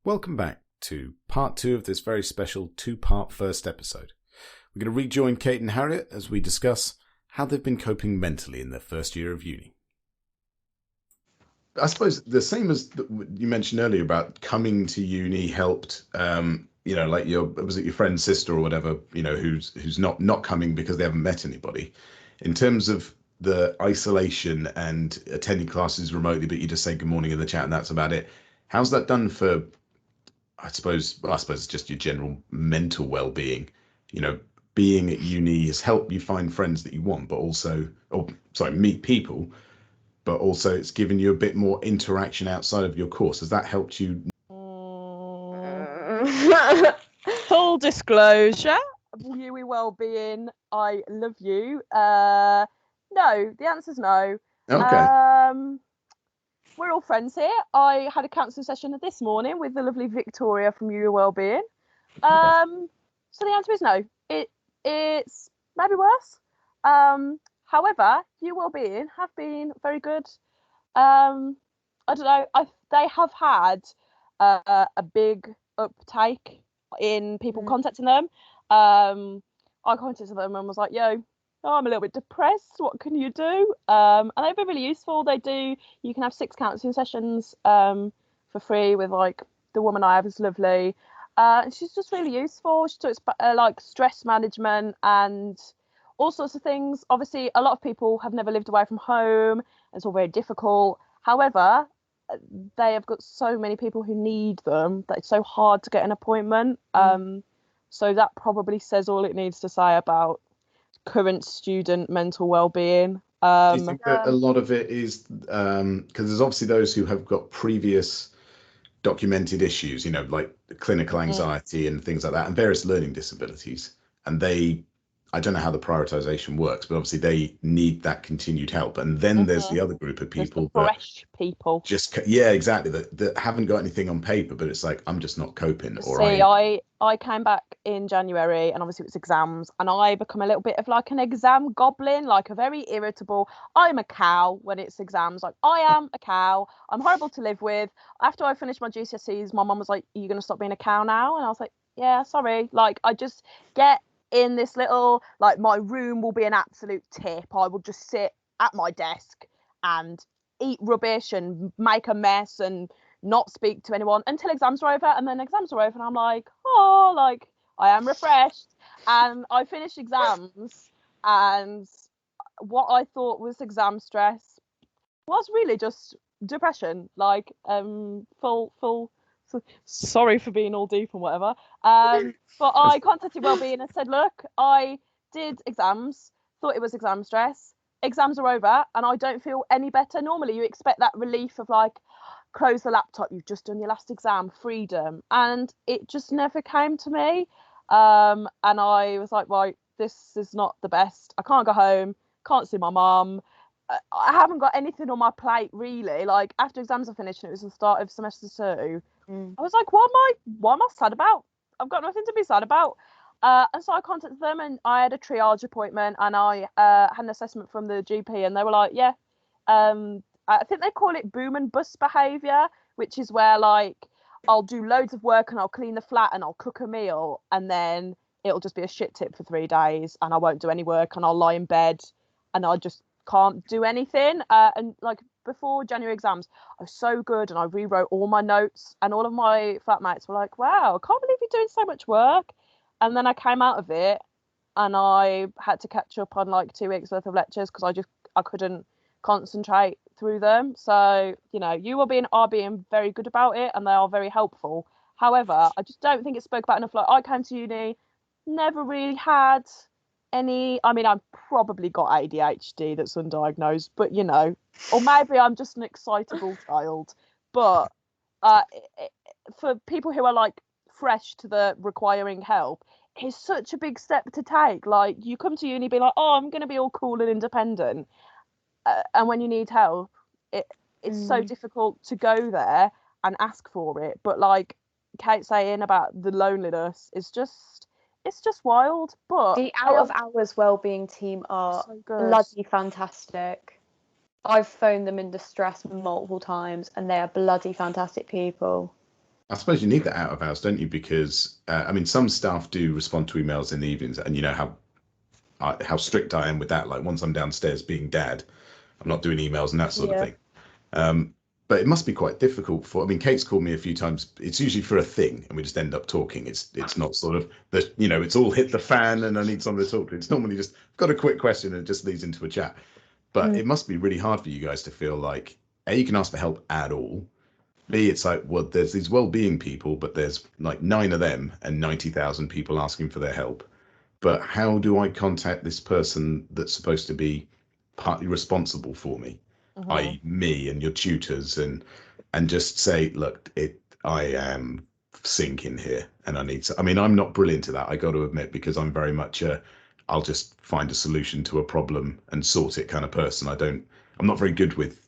Welcome back to part 2 of this very special 2-part first episode. We're going to rejoin Kate and Harriet as we discuss how they've been coping mentally in their first year of uni. I suppose the same as you mentioned earlier about coming to uni helped, like was it your friend's sister or whatever, who's not coming because they haven't met anybody. In terms of the isolation and attending classes remotely, but you just say good morning in the chat and that's about it. How's that done for, I suppose it's just your general mental well-being? Being at uni has helped you find friends that you want, but also, meet people, but also it's given you a bit more interaction outside of your course. Has that helped you? Full disclosure, UE Wellbeing, I love you. No, the answer's no. Okay. We're all friends here. I had a counselling session this morning with the lovely Victoria from UE Wellbeing. So the answer is no. It's maybe worse. However, UE Wellbeing have been very good. I don't know. They have had a big uptake in people contacting them. I contacted them and was like, "Yo, I'm a little bit depressed. What can you do?" And they've been really useful. You can have 6 counselling sessions for free with like the woman I have is lovely. And she's just really useful. She talks about like stress management and all sorts of things. Obviously, a lot of people have never lived away from home. It's all very difficult. However, they have got so many people who need them that it's so hard to get an appointment. So that probably says all it needs to say about current student mental well-being. Do you think that a lot of it is because there's obviously those who have got previous documented issues, like clinical anxiety and things like that, and various learning disabilities, and I don't know how the prioritization works, but obviously they need that continued help. And then there's the other group of people fresh people. Exactly, that haven't got anything on paper, but it's like, I'm just not coping. I came back in January and obviously it was exams, and I become a little bit of like an exam goblin, like a very irritable. I'm a cow when it's exams. Like, I am a cow. I'm horrible to live with. After I finished my GCSEs, my mum was like, "Are you going to stop being a cow now?" And I was like, "Yeah, sorry." Like, I just get in this little, like, my room will be an absolute tip. I will just sit at my desk and eat rubbish and make a mess and not speak to anyone until exams are over. And then exams are over and I'm like, oh, like, I am refreshed. And I finished exams, and what I thought was exam stress was really just depression, like full sorry for being all deep and whatever. But I contacted Wellbeing and said, look, I did exams, thought it was exam stress. Exams are over and I don't feel any better. Normally you expect that relief of like, close the laptop, you've just done your last exam, freedom. And it just never came to me. And I was like, right, this is not the best. I can't go home, can't see my mum. I haven't got anything on my plate really. Like, after exams are finished and it was the start of semester 2, I was like, what am I sad about? I've got nothing to be sad about. And so I contacted them and I had a triage appointment, and I had an assessment from the GP, and they were like, yeah, I think they call it boom and bust behaviour, which is where like I'll do loads of work and I'll clean the flat and I'll cook a meal, and then it'll just be a shit tip for 3 days and I won't do any work and I'll lie in bed and I just can't do anything. And like, before January exams, I was so good and I rewrote all my notes, and all of my flatmates were like, wow, I can't believe you're doing so much work. And then I came out of it and I had to catch up on like 2 weeks worth of lectures because I couldn't concentrate through them. So, you are being very good about it and they are very helpful. However, I just don't think it's spoke about enough. Like, I came to uni, never really had any. I mean, I've probably got ADHD that's undiagnosed, but or maybe I'm just an excitable child. But for people who are like fresh to the requiring help, it's such a big step to take. Like, you come to uni being like, oh, I'm going to be all cool and independent. And when you need help, it's so difficult to go there and ask for it. But like Kate saying about the loneliness, it's just wild. But the out of hours wellbeing team are so bloody fantastic. I've phoned them in distress multiple times and they are bloody fantastic people. I suppose you need that out of hours, don't you? Because I mean, some staff do respond to emails in the evenings, and you know how strict I am with that. Like once I'm downstairs being dad, I'm not doing emails and that sort of thing. But it must be quite difficult for. I mean, Kate's called me a few times. It's usually for a thing, and we just end up talking. It's not sort of the it's all hit the fan, and I need someone to talk to. It's normally just got a quick question, and it just leads into a chat. But it must be really hard for you guys to feel like A, you can ask for help at all. B, it's like, well, there's these well-being people, but there's like 9 of them and 90,000 people asking for their help. But how do I contact this person that's supposed to be partly responsible for me, i.e. me and your tutors, and just say, look, I am sinking here and I need to. I mean, I'm not brilliant at that, I got to admit, because I'm very much I'll just find a solution to a problem and sort it kind of person. I'm not very good with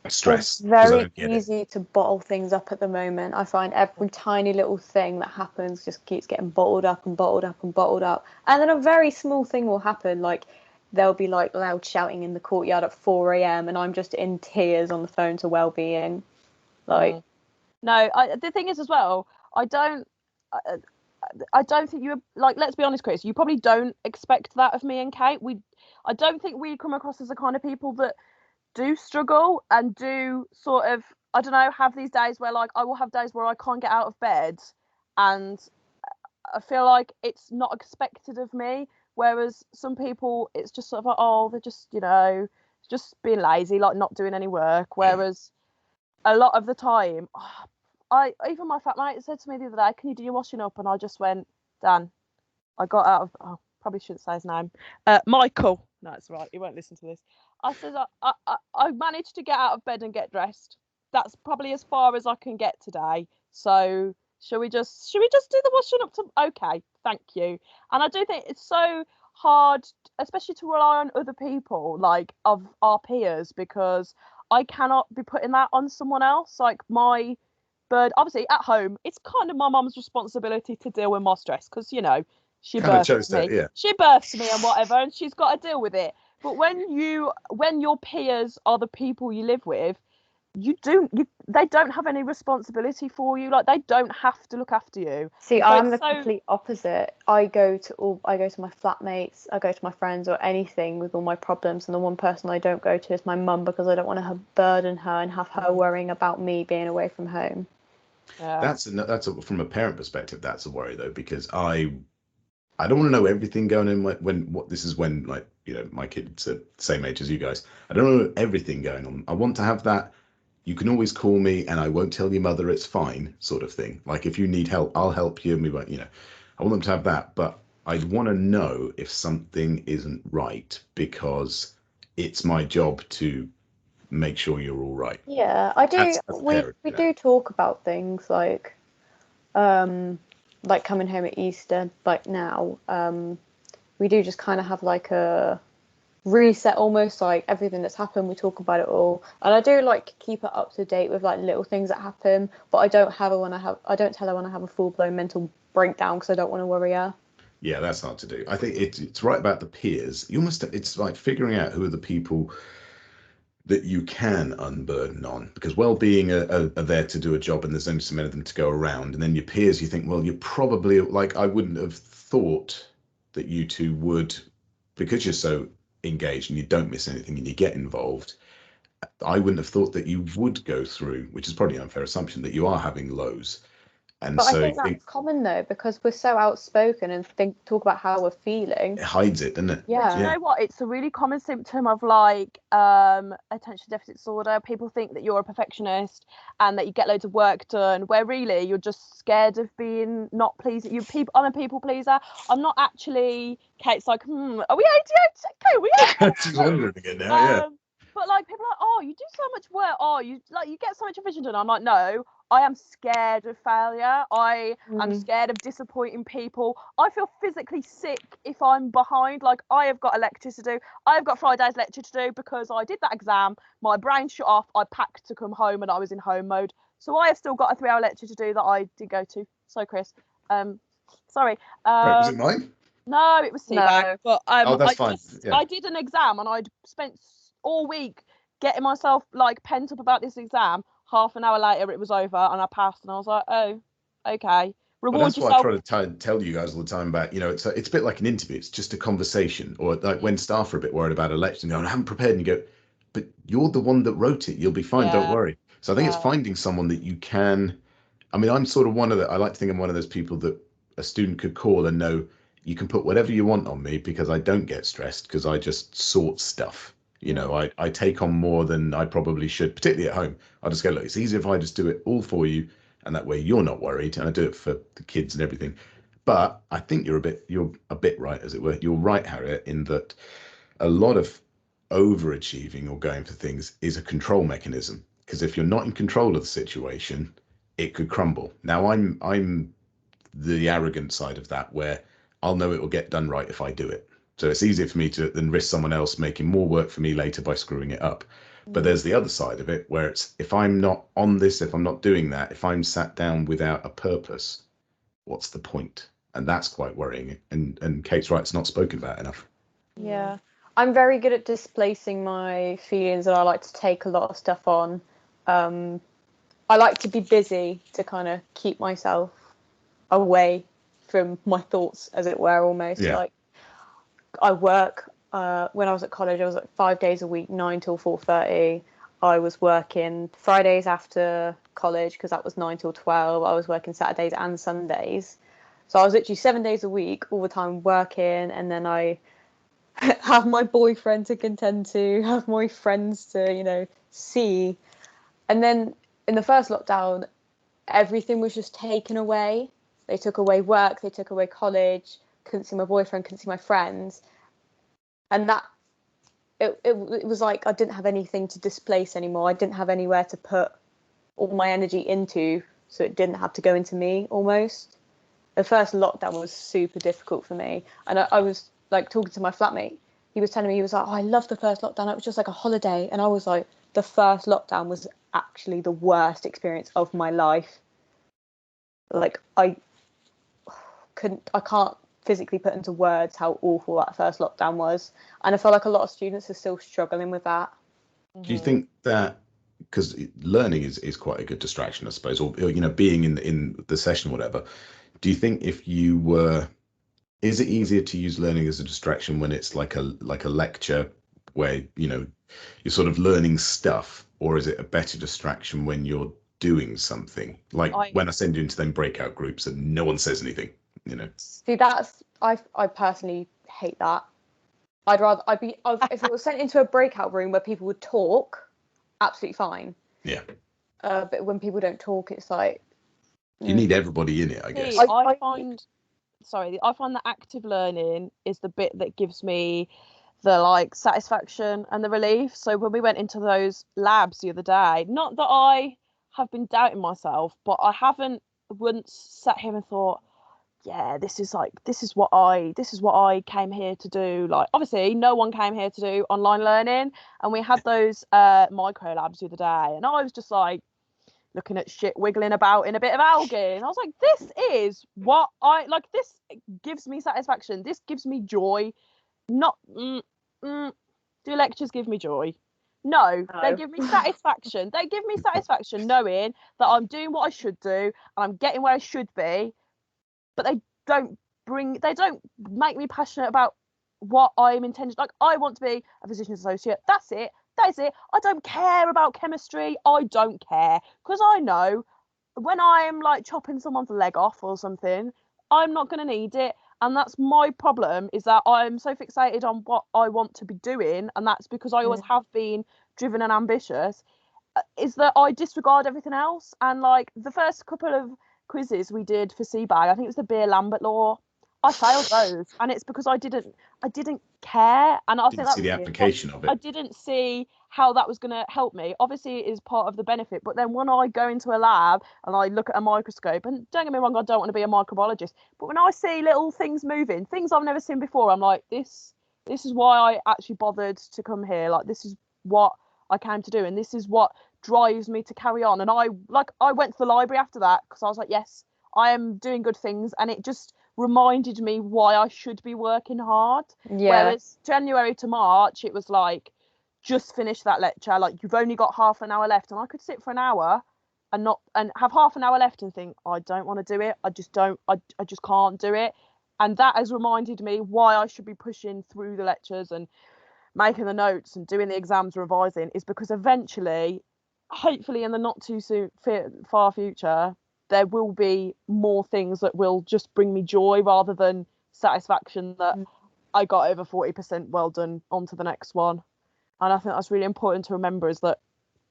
stress. It's very easy to bottle things up at the moment. I find every tiny little thing that happens just keeps getting bottled up and bottled up and bottled up. And then a very small thing will happen, like there'll be like loud shouting in the courtyard at 4 a.m. and I'm just in tears on the phone to wellbeing. Like, no, the thing is as well, I don't think you, like, let's be honest, Chris, you probably don't expect that of me and Kate. I don't think we come across as the kind of people that do struggle and do sort of, I don't know, have these days where, like, I will have days where I can't get out of bed and I feel like it's not expected of me, whereas some people, it's just sort of like, oh, they're just, just being lazy, like not doing any work, whereas a lot of the time, even my flatmate said to me the other day, can you do your washing up? And I just went, Dan, I got out of, probably shouldn't say his name, Michael. No, it's right, he won't listen to this. I said, I managed to get out of bed and get dressed. That's probably as far as I can get today. So should we just do the washing up? Okay, thank you. And I do think it's so hard, especially to rely on other people, like of our peers, because I cannot be putting that on someone else. Like my bird, obviously at home, it's kind of my mum's responsibility to deal with my stress because, she birthed me. Yeah. She births me and whatever, and she's got to deal with it. But when your peers are the people you live with, they don't have any responsibility for you. Like, they don't have to look after you. See, I'm the complete opposite. I go to my flatmates, I go to my friends or anything with all my problems, and the one person I don't go to is my mum because I don't want to burden her and have her worrying about me being away from home. Yeah. That's from a parent perspective, that's a worry though, because I don't want to know everything going on when like, my kids are the same age as you guys. I don't know everything going on. I want to have that, you can always call me and I won't tell your mother it's fine sort of thing. Like if you need help, I'll help you. And we won't, I want them to have that, but I'd want to know if something isn't right because it's my job to make sure you're all right. Yeah, I do. As we do talk about things like coming home at Easter, like now, we do just kind of have like a reset, almost like everything that's happened, we talk about it all. And I do like keep it up to date with like little things that happen, but I don't tell her when I have a full-blown mental breakdown because I don't want to worry her. Yeah, that's hard to do. I think it's right about the peers. It's like figuring out who are the people that you can unburden on, because well-being are there to do a job and there's only so many of them to go around. And then your peers, you think, well, you're probably like, I wouldn't have thought that you two would, because you're so engaged and you don't miss anything and you get involved, I wouldn't have thought that you would go through, which is probably an unfair assumption, that you are having lows. And but so I think that's common though, because we're so outspoken and talk about how we're feeling. It hides it, doesn't it? Yeah. Do you know what? It's a really common symptom of like attention deficit disorder. People think that you're a perfectionist and that you get loads of work done, where really you're just scared of being not pleased. I'm a people pleaser. I'm not actually. Kate's like, are we ADHD? Okay, we are. She's wondering again now, yeah. But like people are like, oh, you do so much work. Oh, you get so much vision done. I'm like, no. I am scared of failure. I am scared of disappointing people. I feel physically sick if I'm behind. Like, I have got a lecture to do. I have got Friday's lecture to do because I did that exam. My brain shut off. I packed to come home and I was in home mode. So I have still got a 3-hour lecture to do that I did go to. So, Chris, sorry. Wait, was it mine? No, it was CBAG. No. But that's fine. Yeah. I did an exam and I'd spent all week getting myself like pent up about this exam. half an hour later it was over and I passed, and I was like, oh, okay. But Reward that's what I yourself. try to tell you guys all the time about, it's a bit like an interview. It's just a conversation. Or like when staff are a bit worried about a lecture and go, I haven't prepared, and you go, but you're the one that wrote it. You'll be fine. Don't Yeah. worry. So I think it's finding someone that you can. I mean, I'm sort of I like to think I'm one of those people that a student could call and know you can put whatever you want on me because I don't get stressed because I just sort stuff. I take on more than I probably should, particularly at home. I'll just go, look, it's easier if I just do it all for you, and that way you're not worried, and I do it for the kids and everything. But I think you're a bit right, as it were. You're right, Harriet, in that a lot of overachieving or going for things is a control mechanism. Because if you're not in control of the situation, it could crumble. Now I'm the arrogant side of that, where I'll know it will get done right if I do it. So it's easier for me to than risk someone else making more work for me later by screwing it up. But there's the other side of it where it's, if I'm not on this, if I'm not doing that, if I'm sat down without a purpose, what's the point? And that's quite worrying. And Kate's right, it's not spoken about enough. Yeah. I'm very good at displacing my feelings, and I like to take a lot of stuff on. I like to be busy to kind of keep myself away from my thoughts, as it were, almost. Yeah. Like, I work, when I was at college, I was like 5 days a week, 9 till 4:30. I was working Fridays after college because that was 9 till 12. I was working Saturdays and Sundays. So I was literally 7 days a week, all the time working, and then I have my boyfriend to contend to, have my friends to, see. And then in the first lockdown, everything was just taken away. They took away work, they took away college, couldn't see my boyfriend, couldn't see my friends. And that, it was like I didn't have anything to displace anymore. I didn't have anywhere to put all my energy into, so it didn't have to go into me almost. The first lockdown was super difficult for me. And I was like talking to my flatmate. He was telling me, he was like, oh, I love the first lockdown. It was just like a holiday. And I was like, the first lockdown was actually the worst experience of my life. Like, I can't physically put into words how awful that first lockdown was. And I feel like a lot of students are still struggling with that. Do you think that, because learning is quite a good distraction, I suppose, or being in the session or whatever, do you think is it easier to use learning as a distraction when it's like a lecture where you're sort of learning stuff, or is it a better distraction when you're doing something, like when I send you into them breakout groups and no one says anything? See, I personally hate that. If it was sent into a breakout room where people would talk, absolutely fine. Yeah. But when people don't talk, it's like, you need everybody in it, I guess. I find the active learning is the bit that gives me the satisfaction and the relief. So when we went into those labs the other day, not that I have been doubting myself, but I haven't once sat here and thought, yeah, this is what I came here to do. Like, obviously no one came here to do online learning, and we had those micro labs the other day, and I was just like looking at shit wiggling about in a bit of algae, and I was like, this is what I like. This gives me satisfaction. This gives me joy. Not do lectures give me joy? No, they give me satisfaction. They give me satisfaction knowing that I'm doing what I should do and I'm getting where I should be. But they don't make me passionate about what I'm intended. Like, I want to be a physician's associate. That's it. I don't care about chemistry. I don't care, because I know when I'm like chopping someone's leg off or something, I'm not going to need it. And that's my problem, is that I'm so fixated on what I want to be doing, and that's because I always have been driven and ambitious, is that I disregard everything else. And like the first couple of quizzes we did for CBAG, I think it was the Beer Lambert law, I failed those, and it's because I didn't care, and I think see the application of it. I didn't see how that was going to help me. Obviously, it is part of the benefit, but then when I go into a lab and I look at a microscope, and don't get me wrong, I don't want to be a microbiologist, but when I see little things moving, things I've never seen before, I'm like, this is why I actually bothered to come here. Like, this is what I came to do, and this is what drives me to carry on. And I went to the library after that because I was like, yes, I am doing good things, and it just reminded me why I should be working hard. Yeah. Whereas January to March, it was like, just finished that lecture, like you've only got half an hour left, and I could sit for an hour and have half an hour left and think, I don't want to do it, I just can't do it. And that has reminded me why I should be pushing through the lectures and making the notes and doing the exams, revising, is because eventually, hopefully in the not too far future, there will be more things that will just bring me joy rather than satisfaction that I got over 40%, well done, on to the next one. And I think that's really important to remember, is that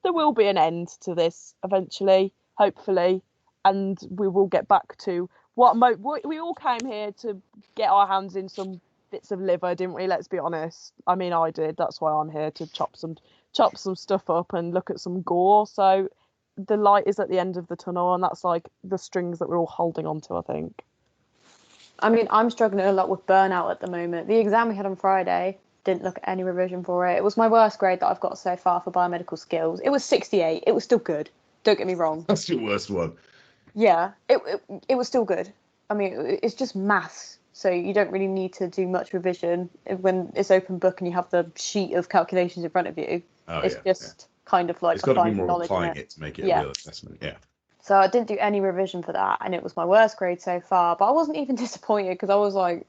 there will be an end to this eventually, hopefully, and we will get back to what we all came here to get our hands in some bits of liver, didn't we? Let's be honest. I mean, I did. That's why I'm here, to chop some stuff up and look at some gore. So the light is at the end of the tunnel, and that's like the strings that we're all holding on to, I think. I mean, I'm struggling a lot with burnout at the moment. The exam we had on Friday, didn't look at any revision for it. It was my worst grade that I've got so far for biomedical skills. It was 68. It was still good. Don't get me wrong. That's your worst one. Yeah, it was still good. I mean, it's just maths, so you don't really need to do much revision when it's open book and you have the sheet of calculations in front of you. It's just kind of like it's got to be more applying it to make it a real assessment. Yeah. So I didn't do any revision for that, and it was my worst grade so far. But I wasn't even disappointed, because I was like,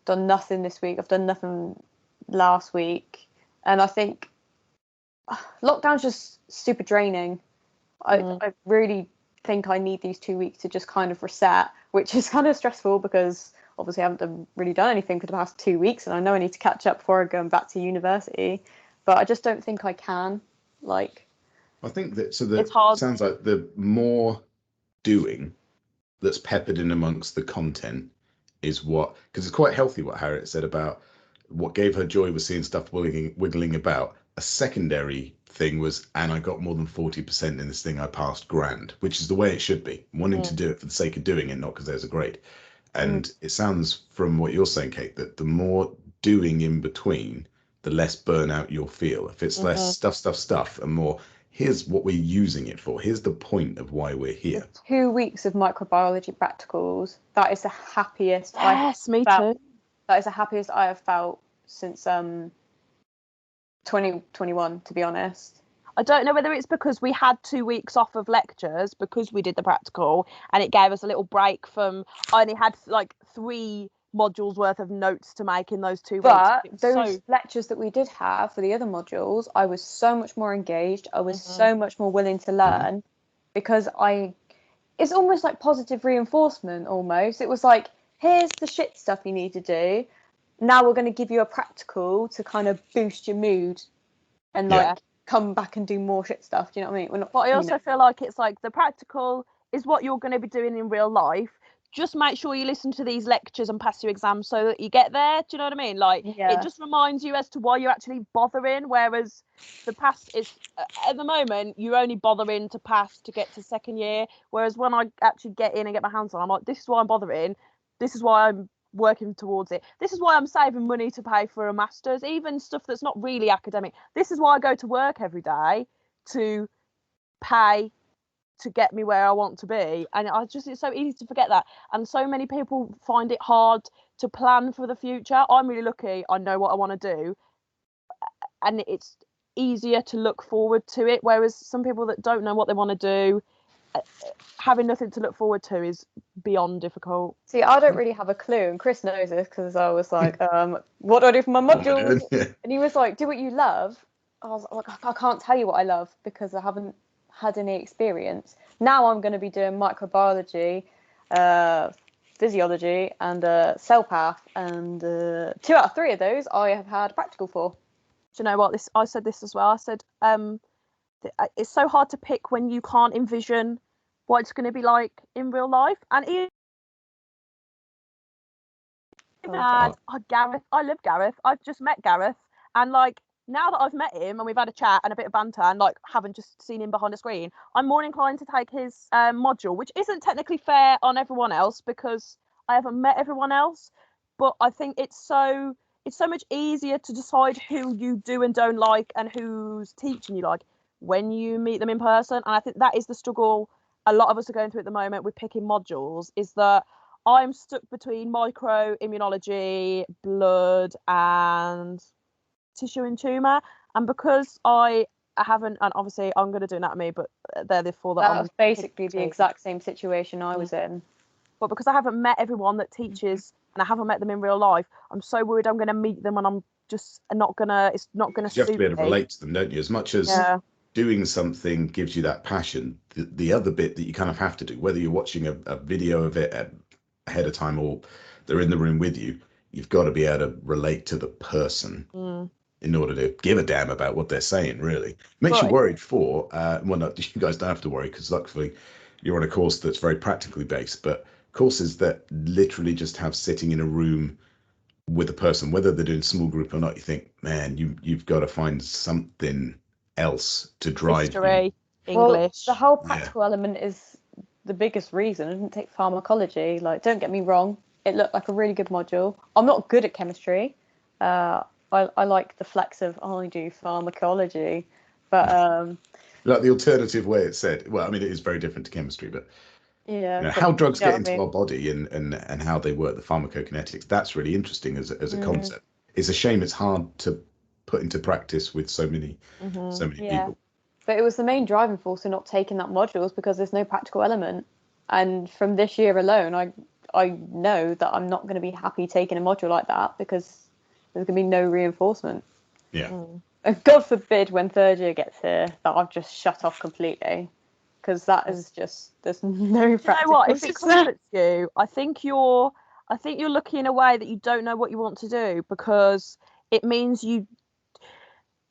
done nothing this week. I've done nothing last week, and I think lockdown's just super draining. I really think I need these 2 weeks to just kind of reset, which is kind of stressful because obviously I haven't really done anything for the past 2 weeks, and I know I need to catch up before going back to university, but I just don't think I can. I think that it's hard. It sounds like the more doing that's peppered in amongst the content is what, because it's quite healthy what Harriet said about what gave her joy was seeing stuff wiggling about. A secondary thing was, and I got more than 40% in this thing, I passed grand, which is the way it should be. Wanting to do it for the sake of doing it, not because there's a grade. And it sounds from what you're saying, Kate, that the more doing in between, the less burnout you'll feel. If it's less stuff and more, here's what we're using it for. Here's the point of why we're here. 2 weeks of microbiology practicals. That is the happiest me too. That is the happiest I have felt since 2021, to be honest. I don't know whether it's because we had 2 weeks off of lectures because we did the practical, and it gave us a little break from, I only had like 3 modules worth of notes to make in those 2 weeks. But those lectures that we did have for the other modules, I was so much more engaged. I was so much more willing to learn because it's almost like positive reinforcement almost. It was like, here's the shit stuff you need to do. Now we're going to give you a practical to kind of boost your mood and come back and do more shit stuff. Do you know what I mean? But I also feel like it's like the practical is what you're going to be doing in real life. Just make sure you listen to these lectures and pass your exams so that you get there. Do you know what I mean? Like, it just reminds you as to why you're actually bothering. Whereas the pass is, at the moment, you're only bothering to pass to get to second year. Whereas when I actually get in and get my hands on, I'm like, this is why I'm bothering. This is why I'm working towards it. This is why I'm saving money to pay for a master's, even stuff that's not really academic. This is why I go to work every day, to pay to get me where I want to be. And it's so easy to forget that, and so many people find it hard to plan for the future. I'm really lucky, I know what I want to do, and it's easier to look forward to it, whereas some people that don't know what they want to do, having nothing to look forward to is beyond difficult. See, I don't really have a clue, and Chris knows this because I was like, what do I do for my modules? And he was like, do what you love. I was like, I can't tell you what I love because I haven't had any experience. Now I'm going to be doing microbiology, physiology, and cell path, and 2 out of 3 of those I have had practical for. Do you know what? I said this as well. I said it's so hard to pick when you can't envision what it's going to be like in real life. And Gareth, I love Gareth. I've just met Gareth, and like, now that I've met him and we've had a chat and a bit of banter and like haven't just seen him behind a screen, I'm more inclined to take his module, which isn't technically fair on everyone else because I haven't met everyone else. But I think it's so much easier to decide who you do and don't like and who's teaching you like when you meet them in person. And I think that is the struggle a lot of us are going through at the moment with picking modules, is that I'm stuck between microimmunology, blood, and tissue and tumour, And because I haven't, and obviously I'm going to do anatomy, but they're the four that That I'm was basically the exact same situation I was in. But because I haven't met everyone that teaches and I haven't met them in real life, I'm so worried I'm going to meet them and I'm just not gonna. It's not going to You have to suit be able to me. relate to them, don't you? As much as doing something gives you that passion, the other bit that you kind of have to do, whether you're watching a video of it ahead of time or they're in the room with you, you've got to be able to relate to the person in order to give a damn about what they're saying. Really makes you worried for well, not, you guys don't have to worry because luckily you're on a course that's very practically based, but courses that literally just have sitting in a room with a person, whether they're doing small group or not, you think, man, you've got to find something else to drive history, you. English. Well, the whole practical element is the biggest reason. I didn't take pharmacology. Like, don't get me wrong, it looked like a really good module. I'm not good at chemistry. I like the flex of I only do pharmacology, but like the alternative way it's said. Well, I mean, it is very different to chemistry, but yeah, how drugs get into our body and how they work, the pharmacokinetics, that's really interesting as a concept. It's a shame it's hard to put into practice with so many people. But it was the main driving force in not taking that module is because there's no practical element. And from this year alone, I know that I'm not going to be happy taking a module like that because there's going to be no reinforcement. Yeah. And God forbid when third year gets here that I've just shut off completely. Because that is just, there's no practical. You know what? If it comforts you, I think you're lucky in a way that you don't know what you want to do, because it means you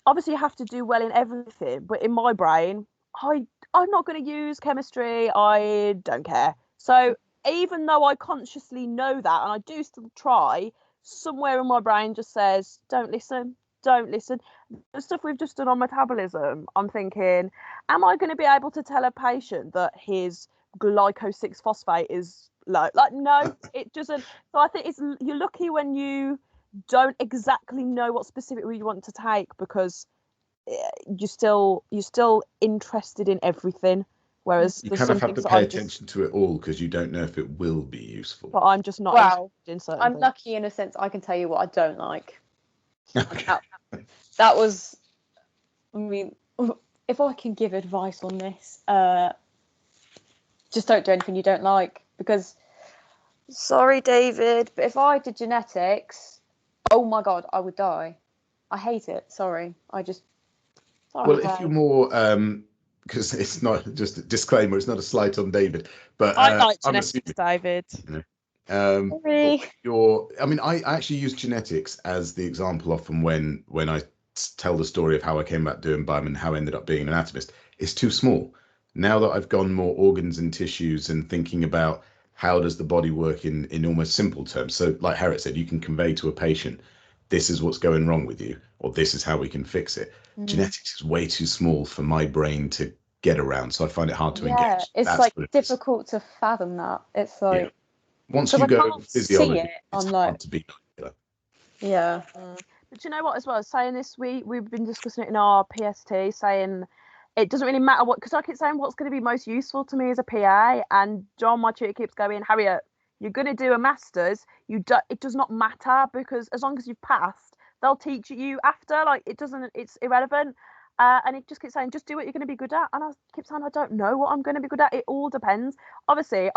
obviously have to do well in everything. But in my brain, I'm not going to use chemistry. I don't care. So even though I consciously know that, and I do still try, somewhere in my brain just says, don't listen. The stuff we've just done on metabolism, I'm thinking, am I going to be able to tell a patient that his glyco-6 phosphate is low? Like, no, it doesn't. So I think you're lucky when you don't exactly know what specifically you want to take, because you're still interested in everything. Whereas you kind of have to pay attention to it all because you don't know if it will be useful. But I'm just not interested in certain things. Lucky in a sense I can tell you what I don't like. Okay. That was, I mean, if I can give advice on this, just don't do anything you don't like, because, sorry David, but if I did genetics, oh my God, I would die. I hate it. Sorry. Well, if you're more, because it's not just a disclaimer, it's not a slight on David, but I like genetics, David. I mean, I actually use genetics as the example often when I tell the story of how I came back doing BIM and how I ended up being an anatomist. It's too small. Now that I've gone more organs and tissues and thinking about how does the body work in almost simple terms. So like Harriet said, you can convey to a patient, this is what's going wrong with you, or this is how we can fix it. Genetics is way too small for my brain to get around, so I find it hard to engage. It's like difficult to fathom that. It's like once you go physiology, it's hard to be. Yeah. But you know what, as well, saying this, we've been discussing it in our PST, saying it doesn't really matter what, because I keep saying what's going to be most useful to me as a PA, and John, my tutor, keeps going, Harriet, you're going to do a master's, it does not matter, because as long as you've passed, they'll teach you after, like, it's irrelevant. And it just keeps saying, just do what you're going to be good at. And I keep saying, I don't know what I'm going to be good at. It all depends. Obviously,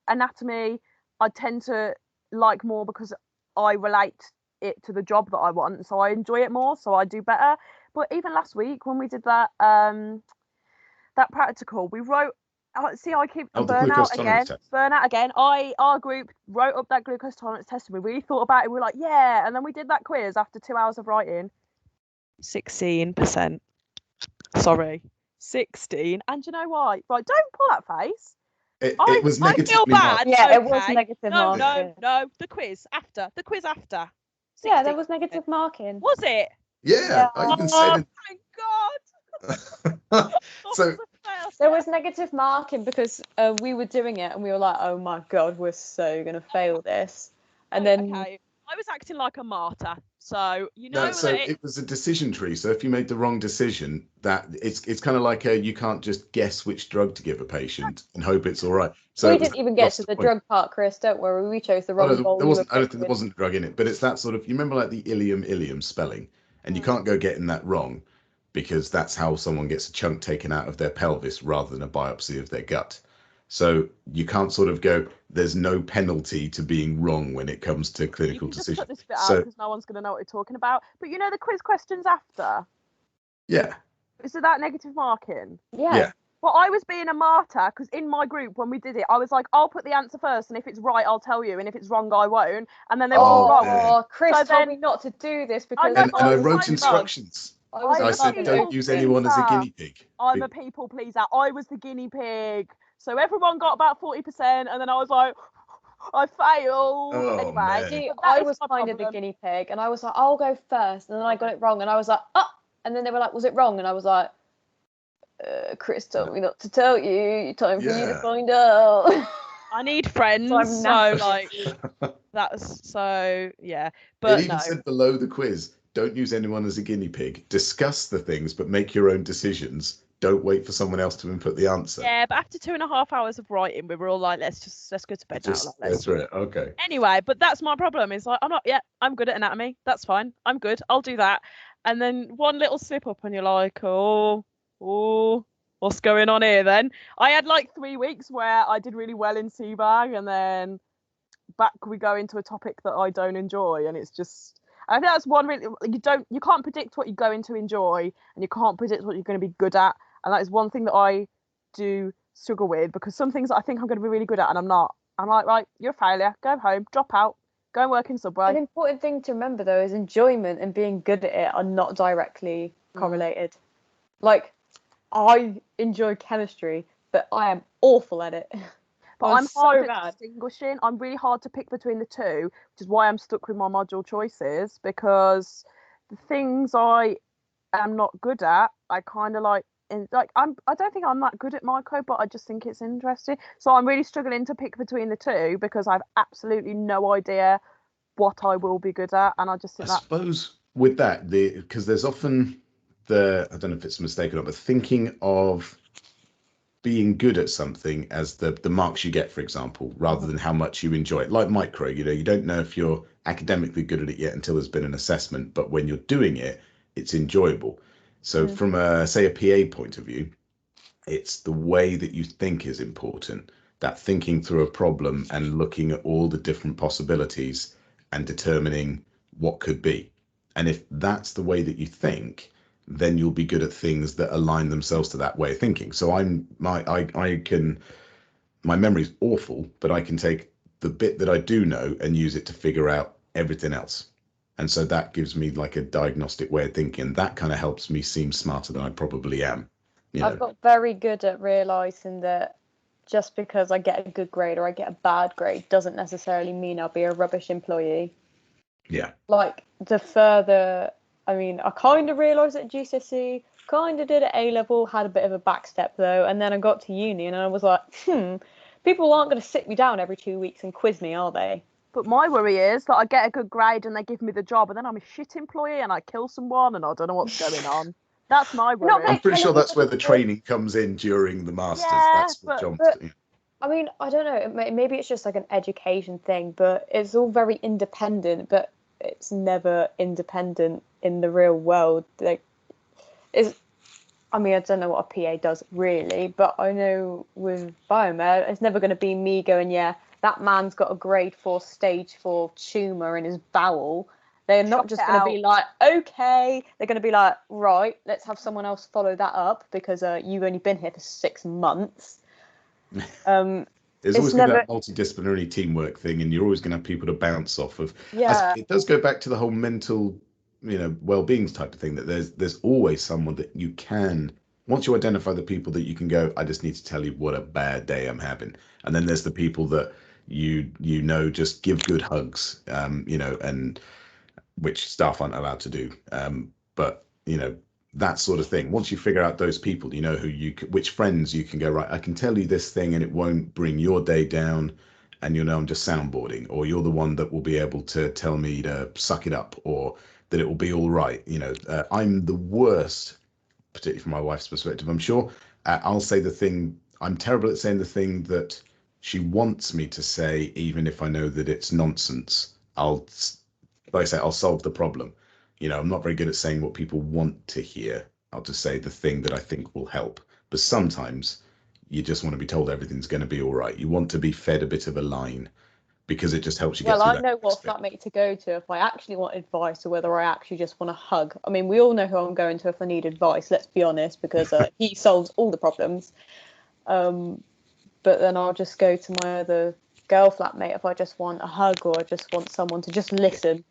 anatomy, I tend to like more because I relate it to the job that I want. So I enjoy it more. So I do better. But even last week when we did that practical, we wrote, see, I keep burnout again. Our group wrote up that glucose tolerance test, and we really thought about it. We were like, yeah. And then we did that quiz after 2 hours of writing. 16%. Sorry, 16. And you know what? Right, don't pull that face. It was negative. I feel bad. Yeah, okay. It was negative marking. No. The quiz after. 16. Yeah, there was negative marking. Was it? Yeah. I even said it. Thank God. So there was negative marking because we were doing it and we were like, oh my God, we're so gonna fail this. And then I was acting like a martyr. So it was a decision tree. So if you made the wrong decision, that it's kind of like you can't just guess which drug to give a patient and hope it's all right. So we didn't even get to the drug part, Chris. Don't worry, we chose the wrong bowl. I don't think there wasn't a drug in it, but it's that sort of, you remember like the ilium spelling, and you can't go getting that wrong, because that's how someone gets a chunk taken out of their pelvis rather than a biopsy of their gut. So you can't sort of go, there's no penalty to being wrong when it comes to clinical You can just decision. cut this bit out because no one's going to know what you're talking about. But you know the quiz questions after? Yeah. Is it that negative marking? Yeah. Well, I was being a martyr because in my group when we did it, I was like, I'll put the answer first, and if it's right, I'll tell you, and if it's wrong, I won't. And then they were all wrong. Oh, Chris So told then- me not to do this because And I was wrote like, instructions. I said, a don't people use anyone as a pleaser. guinea pig. I'm a people pleaser. I was the guinea pig. So everyone got about 40%, and then I was like, I failed. Oh, anyway, man. See, but that I is was my kind of the problem. guinea pig, and I was like, I'll go first, and then I got it wrong, and I was like, oh, and then they were like, was it wrong? And I was like, Chris told me not to tell you. Time for you to Yeah. find out. I need friends, So I'm so knackered. like that's so yeah. It But even no, said below the quiz, don't use anyone as a guinea pig. Discuss the things, but make your own decisions. Don't wait for someone else to input the answer. yeah. But after 2.5 hours of writing, we were all like, let's go to bed now. Just Like, go let's through it. Okay. Anyway, but that's my problem. Is like I'm good at anatomy. That's fine. I'm good. I'll do that. And then one little slip up, and you're like, oh, what's going on here? Then I had like 3 weeks where I did really well in CBAG, and then back we go into a topic that I don't enjoy, and it's just. I think that's one really you can't predict what you're going to enjoy, and you can't predict what you're going to be good at, and that is one thing that I do struggle with, because some things I think I'm going to be really good at and I'm not. I'm like, right, you're a failure. Go home, drop out, go and work in Subway. An important thing to remember though is enjoyment and being good at it are not directly correlated. Like, I enjoy chemistry, but I am awful at it. But I'm I'm hard so at bad. distinguishing. I'm really hard to pick between the two, which is why I'm stuck with my module choices, because the things I am not good at, I kind of like. I don't think I'm that good at micro, but I just think it's interesting. So I'm really struggling to pick between the two because I've absolutely no idea what I will be good at, and I just think I suppose with that, because there's often I don't know if it's a mistake or not, but thinking of being good at something as the marks you get, for example, rather than how much you enjoy it. Like micro, you don't know if you're academically good at it yet until there's been an assessment, but when you're doing it, it's enjoyable. So from say a PA point of view, it's the way that you think is important. That thinking through a problem and looking at all the different possibilities and determining what could be. And if that's the way that you think, then you'll be good at things that align themselves to that way of thinking. So my memory's awful, but I can take the bit that I do know and use it to figure out everything else. And so that gives me like a diagnostic way of thinking. That kind of helps me seem smarter than I probably am. I've got very good at realising that just because I get a good grade or I get a bad grade doesn't necessarily mean I'll be a rubbish employee. Yeah. Like, the further, I mean, I kind of realised at GCSE, kind of did at A-level, had a bit of a backstep though, and then I got to uni and I was like, people aren't going to sit me down every 2 weeks and quiz me, are they? But my worry is that I get a good grade and they give me the job, and then I'm a shit employee and I kill someone and I don't know what's going on. That's my worry. I'm pretty sure that's where the training comes in during the masters. Yeah, that's what John's doing. I mean, I don't know. Maybe it's just like an education thing, but it's all very independent. But it's never independent in the real world. I mean, I don't know what a PA does really, but I know with biomed, it's never going to be me going, yeah, that man's got a grade 4 stage 4 tumour in his bowel. They're not just going to be like, okay. They're going to be like, right, let's have someone else follow that up because you've only been here for 6 months. There's always going to be that multidisciplinary teamwork thing, and you're always going to have people to bounce off of. Yeah. It does go back to the whole mental, well-being type of thing, that there's always someone that you can, once you identify the people that you can go, I just need to tell you what a bad day I'm having. And then there's the people that just give good hugs, and which staff aren't allowed to do. But that sort of thing. Once you figure out those people, which friends you can go, right, I can tell you this thing and it won't bring your day down, and I'm just soundboarding, or you're the one that will be able to tell me to suck it up, or that it will be all right. I'm the worst, particularly from my wife's perspective, I'm sure. I'll say the thing, I'm terrible at saying the thing that she wants me to say, even if I know that it's nonsense. Like I say, I'll solve the problem. I'm not very good at saying what people want to hear. I'll just say the thing that I think will help. But sometimes you just want to be told everything's going to be all right. You want to be fed a bit of a line because it just helps you get through Well, I that know what next bit. flatmate to go to if I actually want advice or whether I actually just want a hug. I mean, we all know who I'm going to if I need advice, let's be honest, because he solves all the problems. But then I'll just go to my other girl flatmate if I just want a hug or I just want someone to just listen.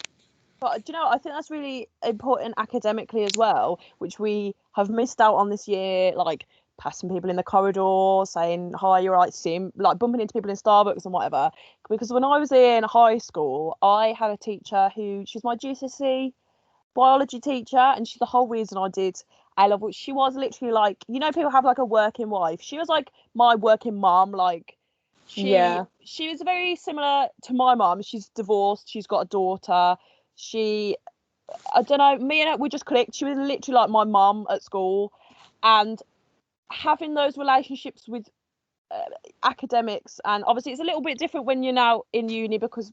But do you know, I think that's really important academically as well, which we have missed out on this year, like passing people in the corridor, saying hi, you're right, seeing like bumping into people in Starbucks and whatever. Because when I was in high school, I had a teacher she's my GCSE biology teacher, and she's the whole reason I did A level. She was literally like, people have like a working wife. She was like my working mom. Like she was very similar to my mom. She's divorced. She's got a daughter. I don't know, me and her, we just clicked. She was literally like my mom at school, and having those relationships with academics, and obviously it's a little bit different when you're now in uni because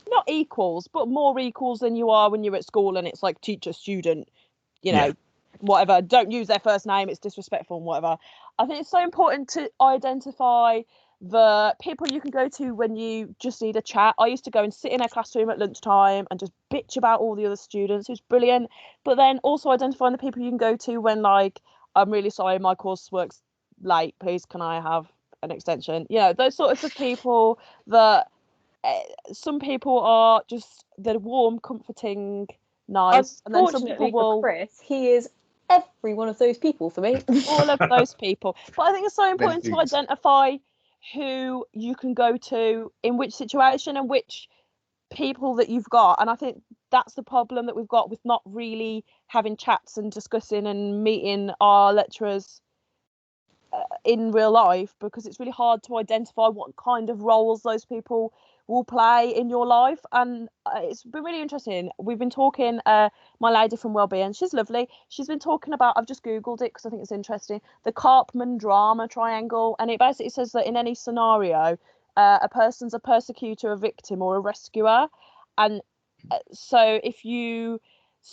not equals, but more equals than you are when you're at school and it's like teacher, student, whatever. Don't use their first name, it's disrespectful and whatever. I think it's so important to identify the people you can go to when you just need a chat. I used to go and sit in a classroom at lunchtime and just bitch about all the other students. It was brilliant. But then also identifying the people you can go to when, like, I'm really sorry, my course works late, please can I have an extension? Those sorts of people that some people are just, they're warm, comforting, nice, and then some people will. For Chris, he is every one of those people for me. All of those people. But I think it's so important to identify who you can go to in which situation and which people that you've got. And I think that's the problem that we've got with not really having chats and discussing and meeting our lecturers in real life, because it's really hard to identify what kind of roles those people will play in your life. And it's been really interesting. We've been talking, my lady from Wellbeing, she's lovely, she's been talking about, I've just googled it because I think it's interesting, the Karpman drama triangle, and it basically says that in any scenario a person's a persecutor, a victim, or a rescuer. And so if you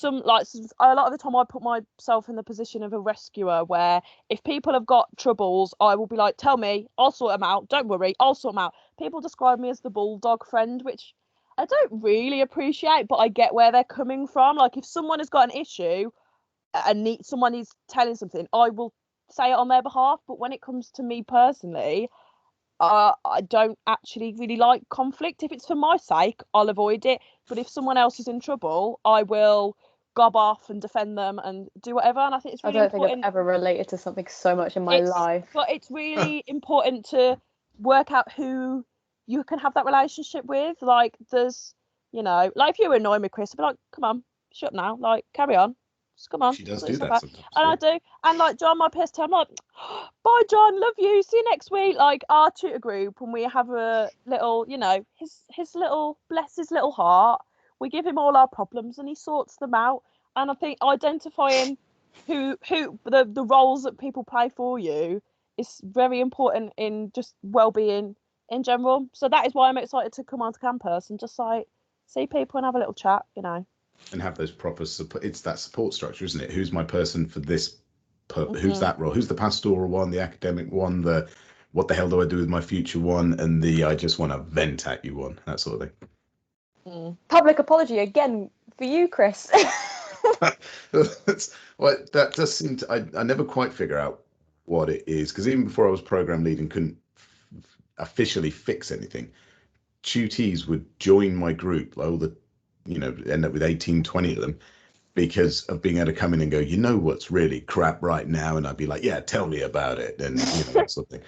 a lot of the time I put myself in the position of a rescuer, where if people have got troubles, I will be like, tell me, I'll sort them out, don't worry, I'll sort them out. People describe me as the bulldog friend, which I don't really appreciate, but I get where they're coming from. Like, if someone has got an issue and someone is telling something, I will say it on their behalf. But when it comes to me personally, I don't actually really like conflict. If it's for my sake, I'll avoid it. But if someone else is in trouble, I will gob off and defend them and do whatever. And I think it's really important. I don't think I've ever related to something so much in my life. But it's really important to work out who you can have that relationship with. Like, there's, like, if you annoy me, Chris, I'll be like, come on, shut up now. Like, carry on. Just come on. She does do that sometimes. And I do. And like John, my PST, I'm like, bye John, love you, see you next week. Like, our tutor group, and we have a little, his little, bless his little heart, we give him all our problems and he sorts them out. And I think identifying who the roles that people play for you is very important in just well-being in general. So that is why I'm excited to come onto campus and just like see people and have a little chat, and have those proper support. It's that support structure, isn't it? Who's my person for this? Who's that role? Who's the pastoral one, the academic one, the what the hell do I do with my future one, and the I just want to vent at you one, that sort of thing. Public apology again for you, Chris. Well, that does seem to, I never quite figure out what it is, because even before I was program lead and couldn't officially fix anything, tutees would join my group, like all the, end up with 18, 20 of them, because of being able to come in and go, what's really crap right now, and I'd be like, yeah, tell me about it, and that sort of thing.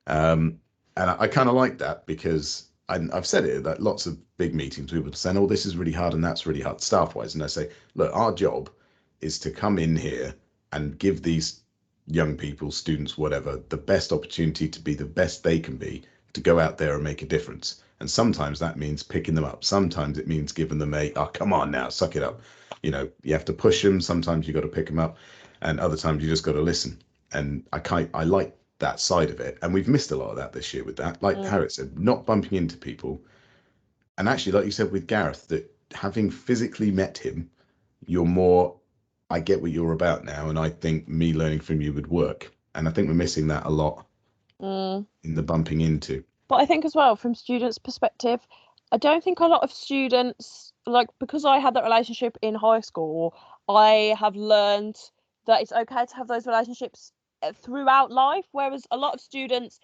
And I kind of like that, because I've said it, that lots of big meetings, people saying, oh, this is really hard and that's really hard staff-wise, and I say, look, our job is to come in here and give these young people, students, whatever, the best opportunity to be the best they can be, to go out there and make a difference. And sometimes that means picking them up. Sometimes it means giving them oh, come on now, suck it up. You have to push them. Sometimes you got to pick them up, and other times you just got to listen. And I like that side of it. And we've missed a lot of that this year with that. Like Harriet said, not bumping into people. And actually, like you said with Gareth, that having physically met him you're more, I get what you're about now, and I think me learning from you would work. And I think we're missing that a lot in the bumping into. But I think as well, from students' perspective, I don't think a lot of students, like, because I had that relationship in high school, I have learned that it's okay to have those relationships throughout life. Whereas a lot of students,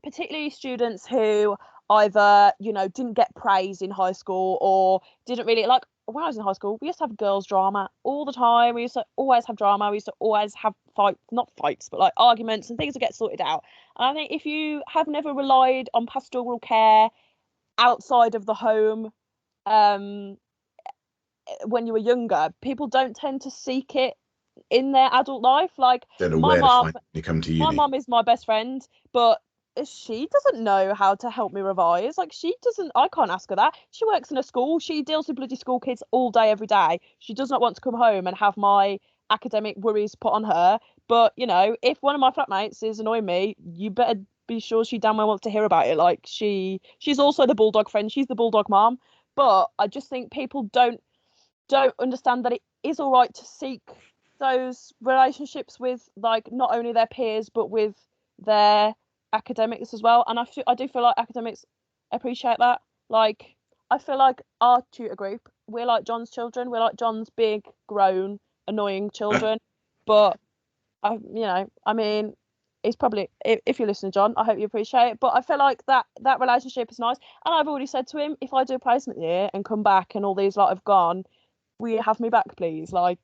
particularly students who either, you know, didn't get praise in high school or didn't really like, when I was in high school, we used to have girls' drama all the time. We used to always have drama. We used to always have fights, not fights, but like arguments and things that get sorted out. And I think if you have never relied on pastoral care outside of the home, um, when you were younger, people don't tend to seek it in their adult life. Like Then my where to mum, find when you come to my uni. mum is my best friend, but she doesn't know how to help me revise. Like she doesn't, I can't ask her that. She works in a school. She deals with bloody school kids all day, every day. She does not want to come home and have my academic worries put on her. But, you know, if one of my flatmates is annoying me, you better be sure she damn well wants to hear about it. Like she's also the bulldog friend. She's the bulldog mom. But I just think people don't understand that it is all right to seek those relationships with, like, not only their peers but with their academics as well. And I do feel like academics appreciate that. Like, I feel like our tutor group, we're like John's children. We're like John's big, grown, annoying children. But I mean, it's probably, if you listen, John, I hope you appreciate it. But I feel like that relationship is nice. And I've already said to him, if I do a placement year and come back and all these lot have gone, will you have me back, please? Like,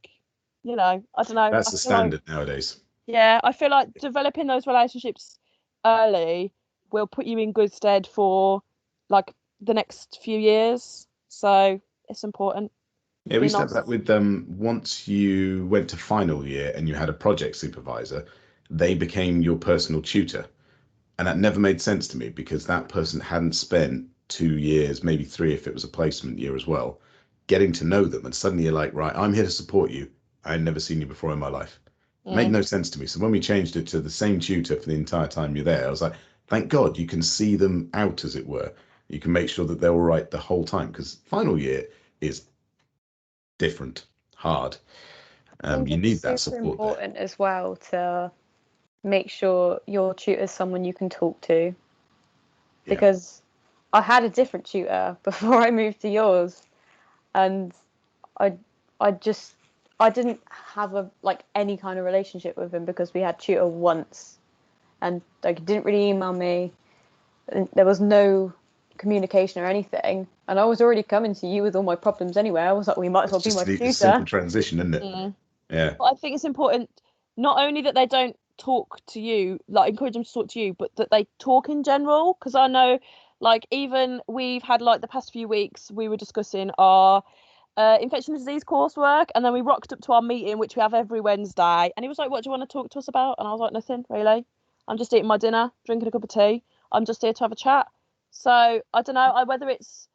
I don't know. That's I the feel like, standard nowadays. yeah, I feel like developing those relationships early will put you in good stead for like the next few years. So it's important. Yeah, we Be used to have nice. that with once you went to final year and you had a project supervisor, they became your personal tutor. And that never made sense to me because that person hadn't spent 2 years, maybe three if it was a placement year as well, getting to know them. And suddenly you're like, right, I'm here to support you. I'd never seen you before in my life. It made no sense to me. So when we changed it to the same tutor for the entire time you're there, I was like, thank God you can see them out, as it were. You can make sure that they're all right the whole time because final year is different, hard. I think You it's need that super support there. important as well to make sure your tutor is someone you can talk to. Yeah. Because I had a different tutor before I moved to yours, and I didn't have any kind of relationship with him because we had tutor once, and like he didn't really email me, and there was no communication or anything, and I was already coming to you with all my problems anyway. I was like, we might as well be my It's a tutor. simple transition, isn't it? Yeah. But I think it's important not only that they don't talk to you, like encourage them to talk to you, but that they talk in general. Because I know, like, even we've had like the past few weeks, we were discussing our infectious disease coursework, and then we rocked up to our meeting, which we have every Wednesday. And he was like, "What do you want to talk to us about?" And I was like, "Nothing really. I'm just eating my dinner, drinking a cup of tea. I'm just here to have a chat." So I don't know whether it's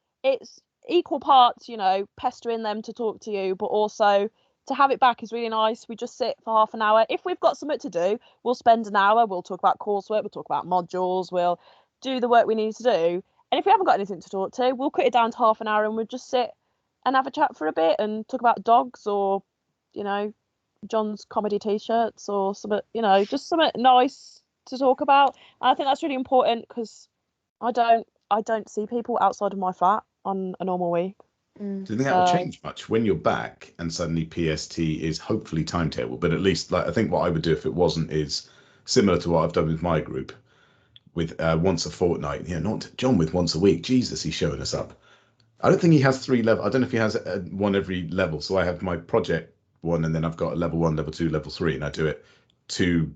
equal parts, pestering them to talk to you, but also to have it back is really nice. We just sit for half an hour. If we've got something to do, we'll spend an hour. We'll talk about coursework. We'll talk about modules. We'll do the work we need to do. And if we haven't got anything to talk to, we'll cut it down to half an hour and we'll just sit and have a chat for a bit and talk about dogs or, John's comedy t-shirts or something, just something nice to talk about. And I think that's really important because I don't see people outside of my flat on a normal week. Do you think that will change much when you're back and suddenly PST is hopefully timetable? But at least, like, I think what I would do if it wasn't is similar to what I've done with my group, with once a fortnight. Not John with once a week. Jesus, he's showing us up. I don't think he has 3 levels. I don't know if he has one every level. So I have my project one, and then I've got a level 1, level 2, level 3, and I do it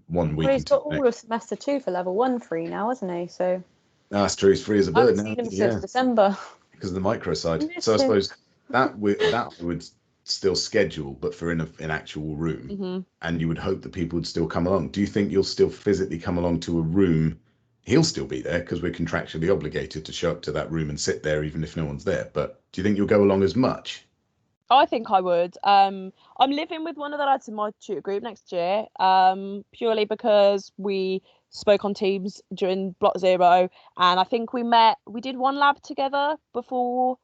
1 week. Well, he's got all of semester 2 for level 1 free now, hasn't he? So that's true. He's free as a I bird haven't now. seen him since December. Because of the micro side. Missed So I him. suppose that would still schedule, but for in an actual room, and you would hope that people would still come along. Do you think you'll still physically come along to a room? He'll still be there because we're contractually obligated to show up to that room and sit there even if no one's there. But do you think you'll go along as much? I think I would. I'm living with one of the lads in my tutor group next year, purely because we spoke on Teams during Block Zero, and I think we did one lab together before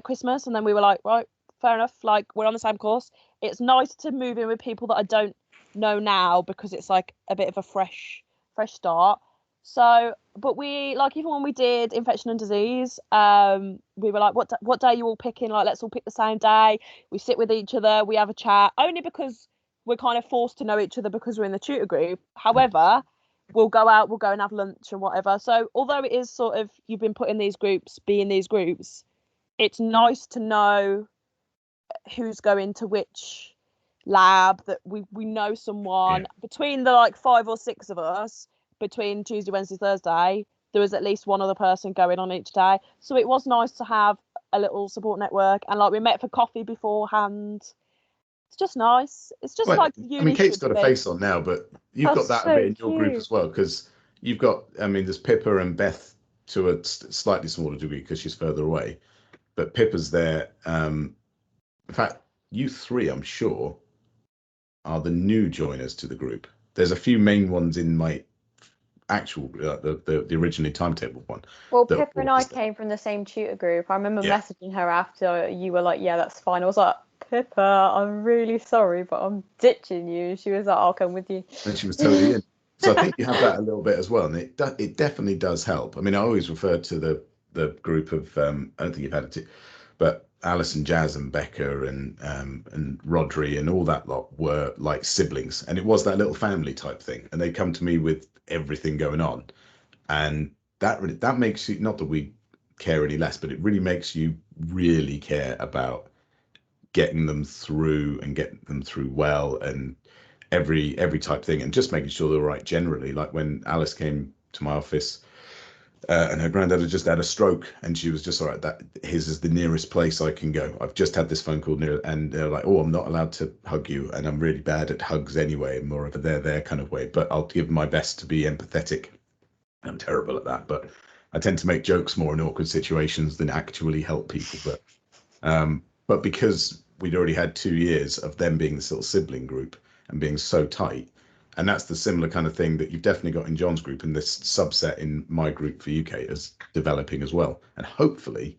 Christmas, and then we were like, right, fair enough. Like, we're on the same course. It's nice to move in with people that I don't know now, because it's like a bit of a fresh start. So, but we, like, even when we did infection and disease, we were like, what day are you all picking? Like, let's all pick the same day. We sit with each other, we have a chat, only because we're kind of forced to know each other because we're in the tutor group. However, we'll go out, we'll go and have lunch and whatever. So although it is sort of, you've been put in these groups, be in these groups, it's nice to know who's going to which lab, that we know someone. Between the like 5 or 6 of us, between Tuesday, Wednesday, Thursday, there was at least one other person going on each day. So it was nice to have a little support network, and like we met for coffee beforehand. It's just nice. It's just like uni. I mean, Kate's got a face on now, but you've got that so a bit in your group cute. as well, because you've got, I mean, there's Pippa and Beth to a slightly smaller degree because she's further away, but Pippa's there. In fact, you three, I'm sure, are the new joiners to the group. There's a few main ones in my actual the originally timetabled one. Well, Pippa and I came from the same tutor group. I remember messaging her after you were like, yeah, that's fine. I was like, Pippa, I'm really sorry, but I'm ditching you. She was like, I'll come with you. And she was totally in. So I think you have that a little bit as well, and it definitely does help. I mean, I always refer to the group of I don't think you've had it, but Alice and Jazz and Becca and Rodri and all that lot were like siblings, and it was that little family type thing, and they come to me with everything going on, and that makes you, not that we care any less, but it really makes you really care about getting them through and getting them through well, and every type thing, and just making sure they're right generally. Like when Alice came to my office and her granddad had just had a stroke, and she was just, all right, that his is the nearest place I can go. I've just had this phone call near, and they're like, oh, I'm not allowed to hug you, and I'm really bad at hugs anyway, more of a there kind of way, but I'll give my best to be empathetic. I'm terrible at that, but I tend to make jokes more in awkward situations than actually help people. But because we'd already had 2 years of them being this little sibling group and being so tight, and that's the similar kind of thing that you've definitely got in John's group, and this subset in my group for UK is developing as well. And hopefully,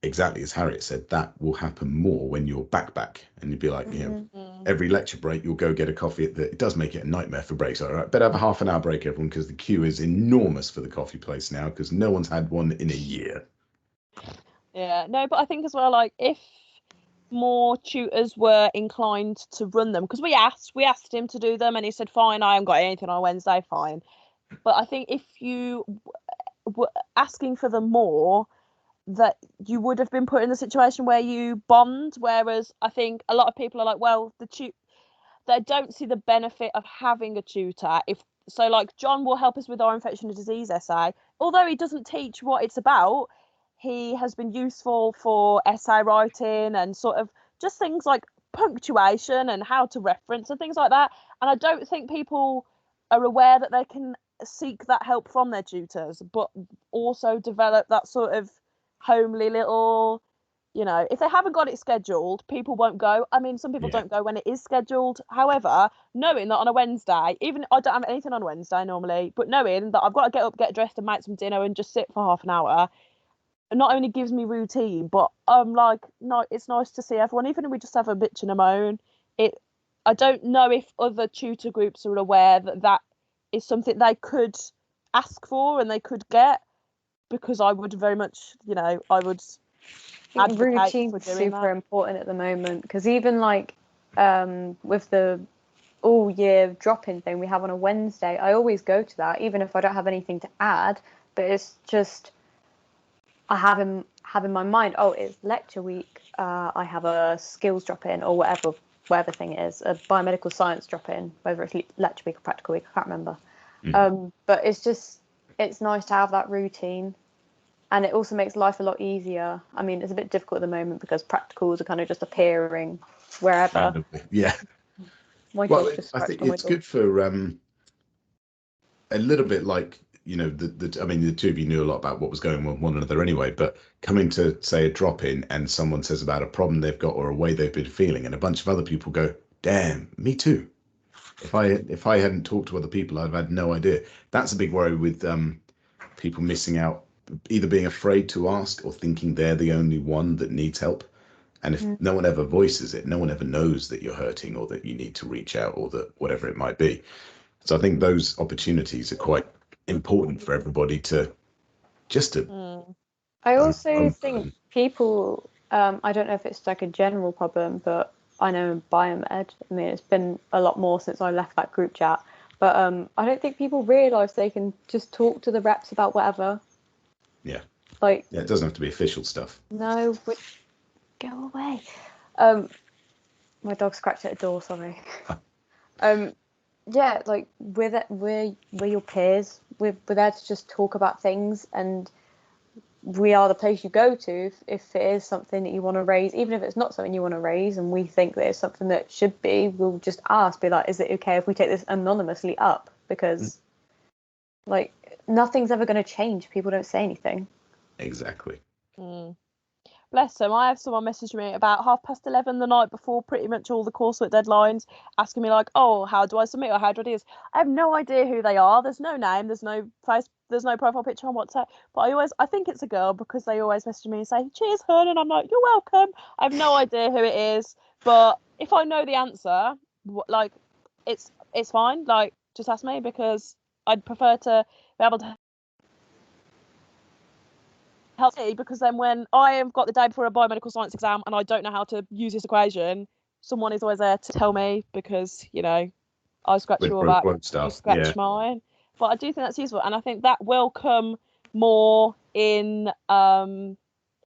exactly as Harriet said, that will happen more when you're back, and you'd be like, you know, every lecture break you'll go get a coffee. It does make it a nightmare for breaks. All right, better have a half an hour break, everyone, because the queue is enormous for the coffee place now, because no one's had one in a year. Yeah, no, but I think as well, like, if more tutors were inclined to run them, because we asked him to do them, and he said, fine, I haven't got anything on Wednesday, fine. But I think if you were asking for them more, that you would have been put in the situation where you bond. Whereas I think a lot of people are like, well, they don't see the benefit of having a tutor. If so, like, John will help us with our infection and disease essay, although he doesn't teach what it's about. He has been useful for essay writing and sort of just things like punctuation and how to reference and things like that. And I don't think people are aware that they can seek that help from their tutors, but also develop that sort of homely little, you know, if they haven't got it scheduled, people won't go. I mean, some people don't go when it is scheduled. However, knowing that on a Wednesday, even I don't have anything on Wednesday normally, but knowing that I've got to get up, get dressed and make some dinner and just sit for half an hour, not only gives me routine, but I'm like, no, it's nice to see everyone, even if we just have a bitch and a moan. I don't know if other tutor groups are aware that that is something they could ask for and they could get, because I would very much, you know, I would advocate routine for is doing super that. important at the moment, because even like with the all year drop-in thing we have on a Wednesday, I always go to that even if I don't have anything to add, but it's just I have in my mind, oh, it's lecture week, I have a skills drop-in or whatever thing it is, a biomedical science drop-in, whether it's lecture week or practical week, I can't remember. But it's nice to have that routine, and it also makes life a lot easier. I mean, it's a bit difficult at the moment because practicals are kind of just appearing wherever. Randomly. Yeah. Well, I think it's good for a little bit like, you know, I mean, the two of you knew a lot about what was going on with one another anyway, but coming to, say, a drop-in and someone says about a problem they've got or a way they've been feeling, and a bunch of other people go, damn, me too. If I hadn't talked to other people, I've had no idea. That's a big worry with people missing out, either being afraid to ask or thinking they're the only one that needs help. And if no one ever voices it, no one ever knows that you're hurting or that you need to reach out or that whatever it might be. So I think those opportunities are quite important for everybody to just to. I also think people, I don't know if it's like a general problem, but I know in biomed, I mean, it's been a lot more since I left that group chat, but I don't think people realise they can just talk to the reps about whatever. Yeah. Like, yeah, it doesn't have to be official stuff. No, go away. My dog scratched at the door, sorry. Yeah, like we're your peers. We're there to just talk about things, and we are the place you go to if it is something that you want to raise, even if it's not something you want to raise and we think that it's something that should be, we'll just ask, be like, is it okay if we take this anonymously up? Because like nothing's ever going to change. People don't say anything. Exactly. Bless them. I had someone message me about 11:30 the night before pretty much all the coursework deadlines, asking me like, oh, how do I submit or how do I do this? I have no idea who they are. There's no name, there's no face, there's no profile picture on WhatsApp. But I think it's a girl because they always message me and say, cheers, hun, and I'm like, you're welcome. I have no idea who it is, but if I know the answer, like, it's fine. Like, just ask me, because I'd prefer to be able to help me, because then when I have got the day before a biomedical science exam and I don't know how to use this equation, someone is always there to tell me, because, you know, I scratch your back, you scratch mine. But I do think that's useful, and I think that will come more in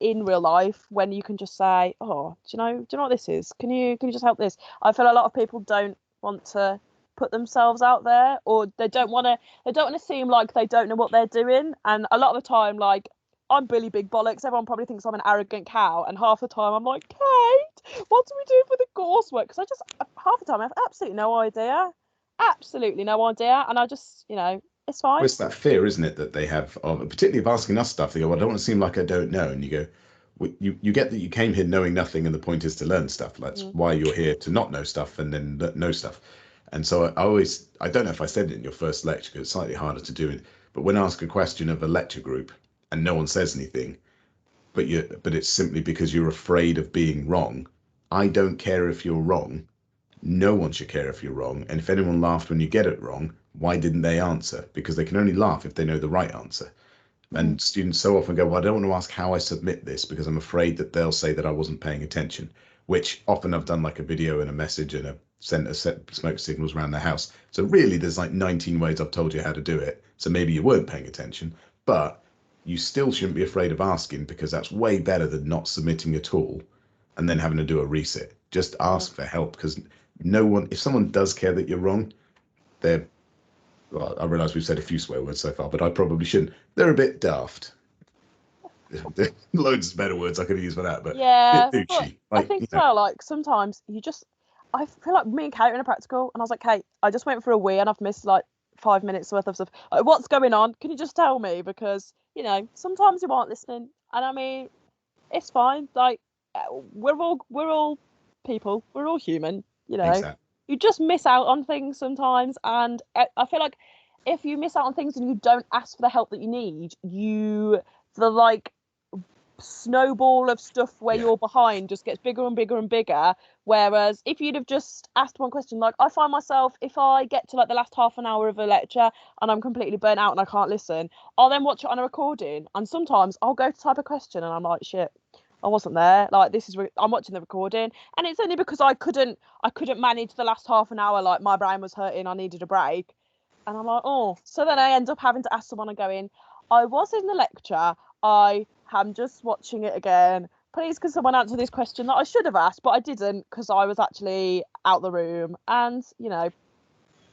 real life, when you can just say, oh, do you know what this is? Can you just help this? I feel a lot of people don't want to put themselves out there, or they don't want to seem like they don't know what they're doing. And a lot of the time, like, I'm Billy Big Bollocks. Everyone probably thinks I'm an arrogant cow, and half the time I'm like, Kate, what do we do for the coursework? Because half the time I have absolutely no idea, and I just, you know, it's fine. Well, it's that fear, isn't it, that they have of, particularly of asking us stuff. They go, well, I don't want to seem like I don't know, and you go, well, you get that you came here knowing nothing, and the point is to learn stuff. That's why you're here, to not know stuff and then know stuff. And so I don't know if I said it in your first lecture, because it's slightly harder to do it, but when I ask a question of a lecture group and no one says anything, but it's simply because you're afraid of being wrong. I don't care if you're wrong. No one should care if you're wrong. And if anyone laughed when you get it wrong, why didn't they answer? Because they can only laugh if they know the right answer. And students so often go, well, I don't want to ask how I submit this because I'm afraid that they'll say that I wasn't paying attention, which often I've done like a video and a message and sent smoke signals around the house. So really there's like 19 ways I've told you how to do it. So maybe you weren't paying attention, but you still shouldn't be afraid of asking, because that's way better than not submitting at all and then having to do a reset. Just ask for help, because no one, if someone does care that you're wrong, well, I realise we've said a few swear words so far, but I probably shouldn't. They're a bit daft. Loads of better words I could use for that, but yeah, bit douchey. Like, I think so. Like, sometimes I feel like me and Kate were in a practical, and I was like, Kate, I just went for a wee and I've missed like 5 minutes worth of stuff. Like, what's going on? Can you just tell me? Because, you know, sometimes you aren't listening, and I mean, it's fine. Like, we're all people. We're all human. You know, exactly. You just miss out on things sometimes, and I feel like if you miss out on things and you don't ask for the help that you need, the like snowball of stuff where you're behind just gets bigger and bigger and bigger. Whereas if you'd have just asked one question, like, I find myself, if I get to like the last half an hour of a lecture and I'm completely burnt out and I can't listen, I'll then watch it on a recording, and sometimes I'll go to type a question and I'm like, shit, I wasn't there. Like, I'm watching the recording, and it's only because I couldn't manage the last half an hour. Like, my brain was hurting, I needed a break, and I'm like, oh. So then I end up having to ask someone and going, I was in the lecture, I am just watching it again. Please, can someone answer this question that I should have asked, but I didn't because I was actually out the room. And, you know,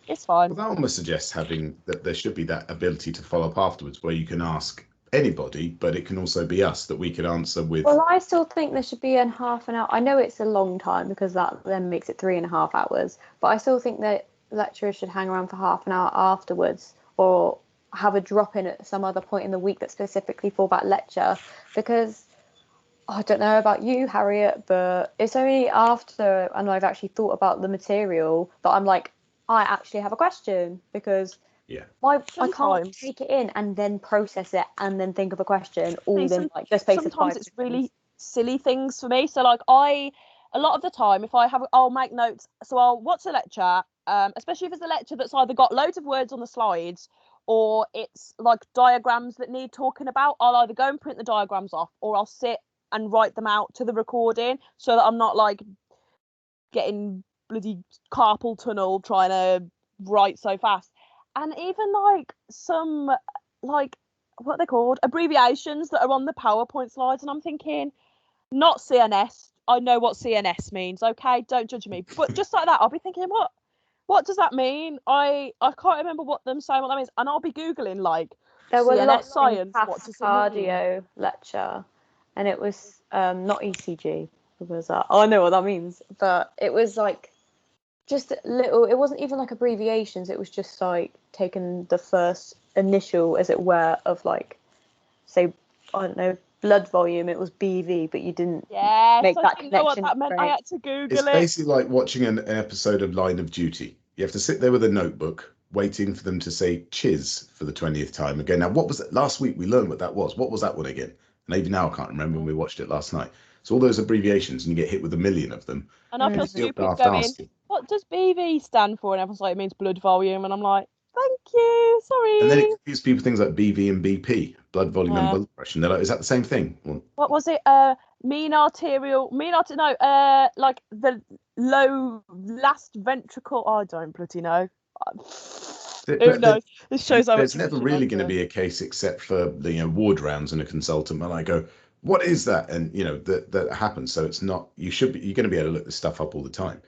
it's fine. Well, that almost suggests that there should be that ability to follow up afterwards, where you can ask anybody, but it can also be us that we can answer with. Well, I still think there should be a half an hour. I know it's a long time because that then makes it 3.5 hours, but I still think that lecturers should hang around for half an hour afterwards, or have a drop in at some other point in the week that's specifically for that lecture. Because I don't know about you, Harriet, but it's only after and I've actually thought about the material that I'm like, I actually have a question, because I can't take it in and then process it and then think of a question all in like the space of 5 seconds. silly things for me. So like a lot of the time, if I'll make notes. So I'll watch a lecture, especially if it's a lecture that's either got loads of words on the slides or it's like diagrams that need talking about. I'll either go and print the diagrams off, or I'll sit and write them out to the recording, so that I'm not like getting bloody carpal tunnel trying to write so fast. And even like some like what are they called, abbreviations that are on the PowerPoint slides, and I'm thinking, not CNS. I know what CNS means, okay? Don't judge me. But just like that, I'll be thinking, what does that mean? I can't remember what that means, and I'll be googling like there were CNS lots science. in What does it mean? cardio lecture, and it was not ECG, because I know what that means, but it was like just little. It wasn't even like abbreviations. It was just like taking the first initial, as it were, of like, say, I don't know, blood volume. It was BV, but you didn't make I that didn't know what connection. that meant. I had to Google It's it. basically like watching an episode of Line of Duty. You have to sit there with a notebook, waiting for them to say "chiz" for the 20th time again. Now, what was it? Last week we learned what that was. What was that one again? And even now I can't remember when we watched it last night. So all those abbreviations, and you get hit with a million of them. And I feel Still stupid daft going, asking. what does BV stand for? And everyone's like, it means blood volume. And I'm like, thank you, sorry. And then it gives people things like BV and BP, blood volume and blood pressure. And they're like, is that the same thing? Well, what was it? Like the low last ventricle. I don't bloody know. Who knows? This shows how much there's never really going to be a case, except for the ward rounds and a consultant, when I go, what is that? And that happens. So it's not, you're going to be able to look this stuff up all the time.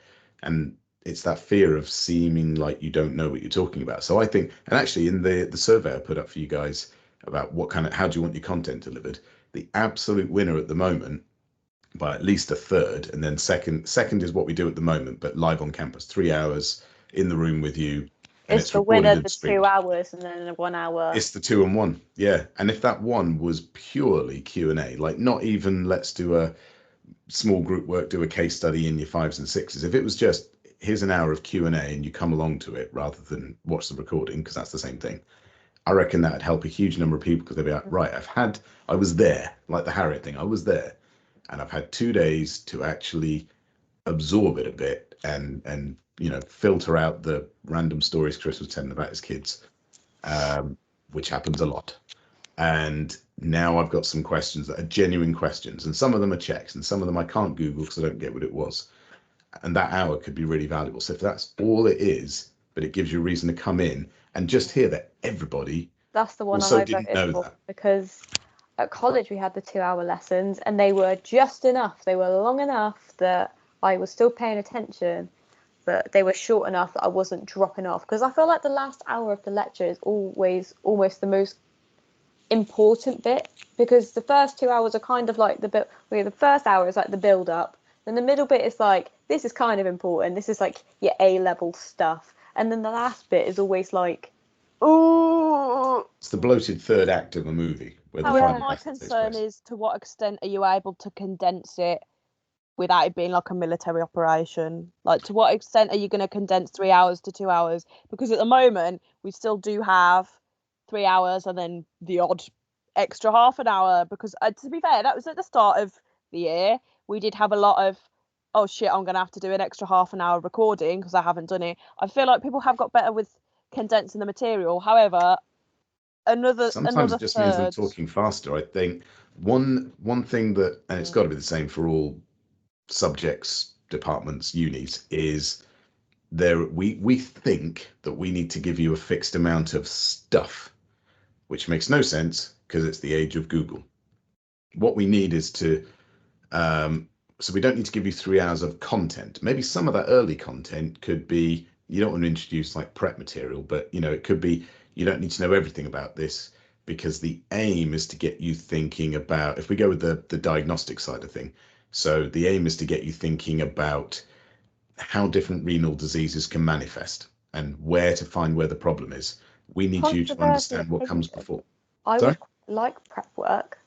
And it's that fear of seeming like you don't know what you're talking about. So I think, and actually in the survey I put up for you guys about how do you want your content delivered, the absolute winner at the moment by at least a third, and then second is what we do at the moment, but live on campus, 3 hours in the room with you. And it's the winner, the 2 hours, and then a 1 hour. It's the 2 and 1, yeah. And if that one was purely Q&A, like not even let's do a small group work, do a case study in your 5s and 6s. If it was just here's an hour of Q&A and you come along to it rather than watch the recording, because that's the same thing, I reckon that'd help a huge number of people, because they'd be like, right, I was there, like the Harriet thing, I was there, and I've had 2 days to actually absorb it a bit and filter out the random stories Chris was telling about his kids, which happens a lot. And now I've got some questions that are genuine questions, and some of them are checks, and some of them I can't Google because I don't get what it was. And that hour could be really valuable. So if that's all it is, but it gives you a reason to come in and just hear that everybody that's the one also I didn't know that. Because at college we had the 2 hour lessons, and they were just enough. They were long enough that I was still paying attention, but they were short enough that I wasn't dropping off. Because I feel like the last hour of the lecture is always almost the most important bit, because the first 2 hours are kind of like the first hour is like the build up, then the middle bit is like, this is kind of important, this is like your A-level stuff, and then the last bit is always like, ooh, it's the bloated third act of a movie where the my concern is, to what extent are you able to condense it without it being like a military operation? Like, to what extent are you going to condense 3 hours to 2 hours? Because at the moment we still do have 3 hours and then the odd extra half an hour, because to be fair, that was at the start of the year. We did have a lot of, oh shit, I'm gonna have to do an extra half an hour recording because I haven't done it. I feel like people have got better with condensing the material. However, sometimes it just means them talking faster. I think one thing that, and it's got to be the same for all subjects, departments, unis, is we think that we need to give you a fixed amount of stuff, which makes no sense because it's the age of Google. What we need is to so we don't need to give you 3 hours of content. Maybe some of that early content could be, you don't want to introduce like prep material, but it could be, you don't need to know everything about this, because the aim is to get you thinking about, if we go with the diagnostic side of thing, so the aim is to get you thinking about how different renal diseases can manifest and where to find where the problem is. We need you to understand what comes before. I would like prep work,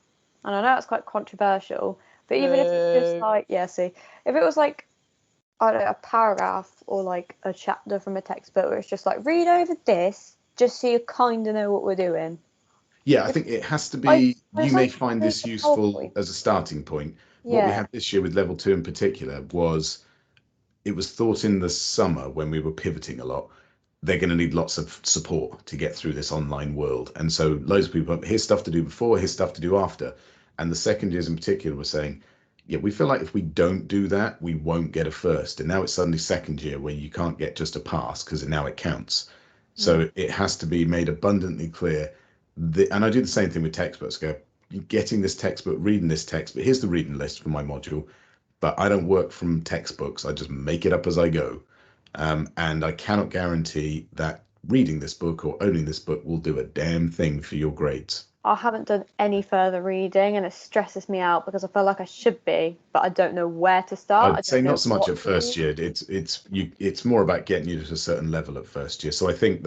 and I know it's quite controversial, but even if it's just like, if it was like, I don't know, a paragraph or like a chapter from a textbook where it's just like, read over this just so you kind of know what we're doing. Yeah, I think it has to be, you may find this useful as a starting point, what we Yeah. had this year with level 2 in particular was, it was thought in the summer when we were pivoting a lot, they're going to need lots of support to get through this online world. And so loads of people, here's stuff to do before, here's stuff to do after. And the second years in particular were saying, yeah, we feel like if we don't do that, we won't get a first. And now it's suddenly second year where you can't get just a pass because now it counts. So it has to be made abundantly clear. And I do the same thing with textbooks. Go, you're getting this textbook, reading this text, but here's the reading list for my module. But I don't work from textbooks. I just make it up as I go. And I cannot guarantee that reading this book or owning this book will do a damn thing for your grades. I haven't done any further reading, and it stresses me out because I feel like I should be, but I don't know where to start. I'd say not so much at first year. It's more about getting you to a certain level at first year. So I think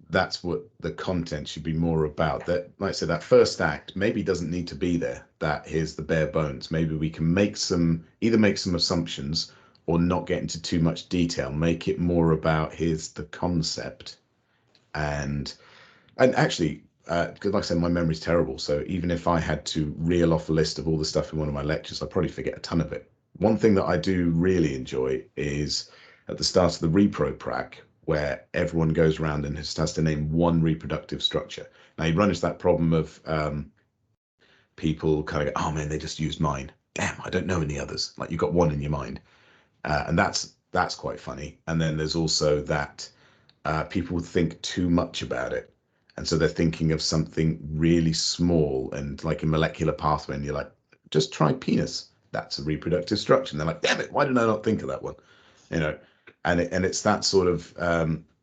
that's what the content should be more about. That, like I said, that first act maybe doesn't need to be there. That here's the bare bones. Maybe we can either make some assumptions or not get into too much detail. Make it more about here's the concept. And actually, because like I said, my memory's terrible. So even if I had to reel off a list of all the stuff in one of my lectures, I'd probably forget a ton of it. One thing that I do really enjoy is at the start of the repro prac, where everyone goes around and has to name one reproductive structure. Now you run into that problem of people kind of go, oh man, they just used mine. Damn, I don't know any others. Like you've got one in your mind. And that's quite funny. And then there's also that people think too much about it. And so they're thinking of something really small and like a molecular pathway. And you're like, just try penis. That's a reproductive structure. And they're like, damn it, why did I not think of that one? You know, and it's that sort of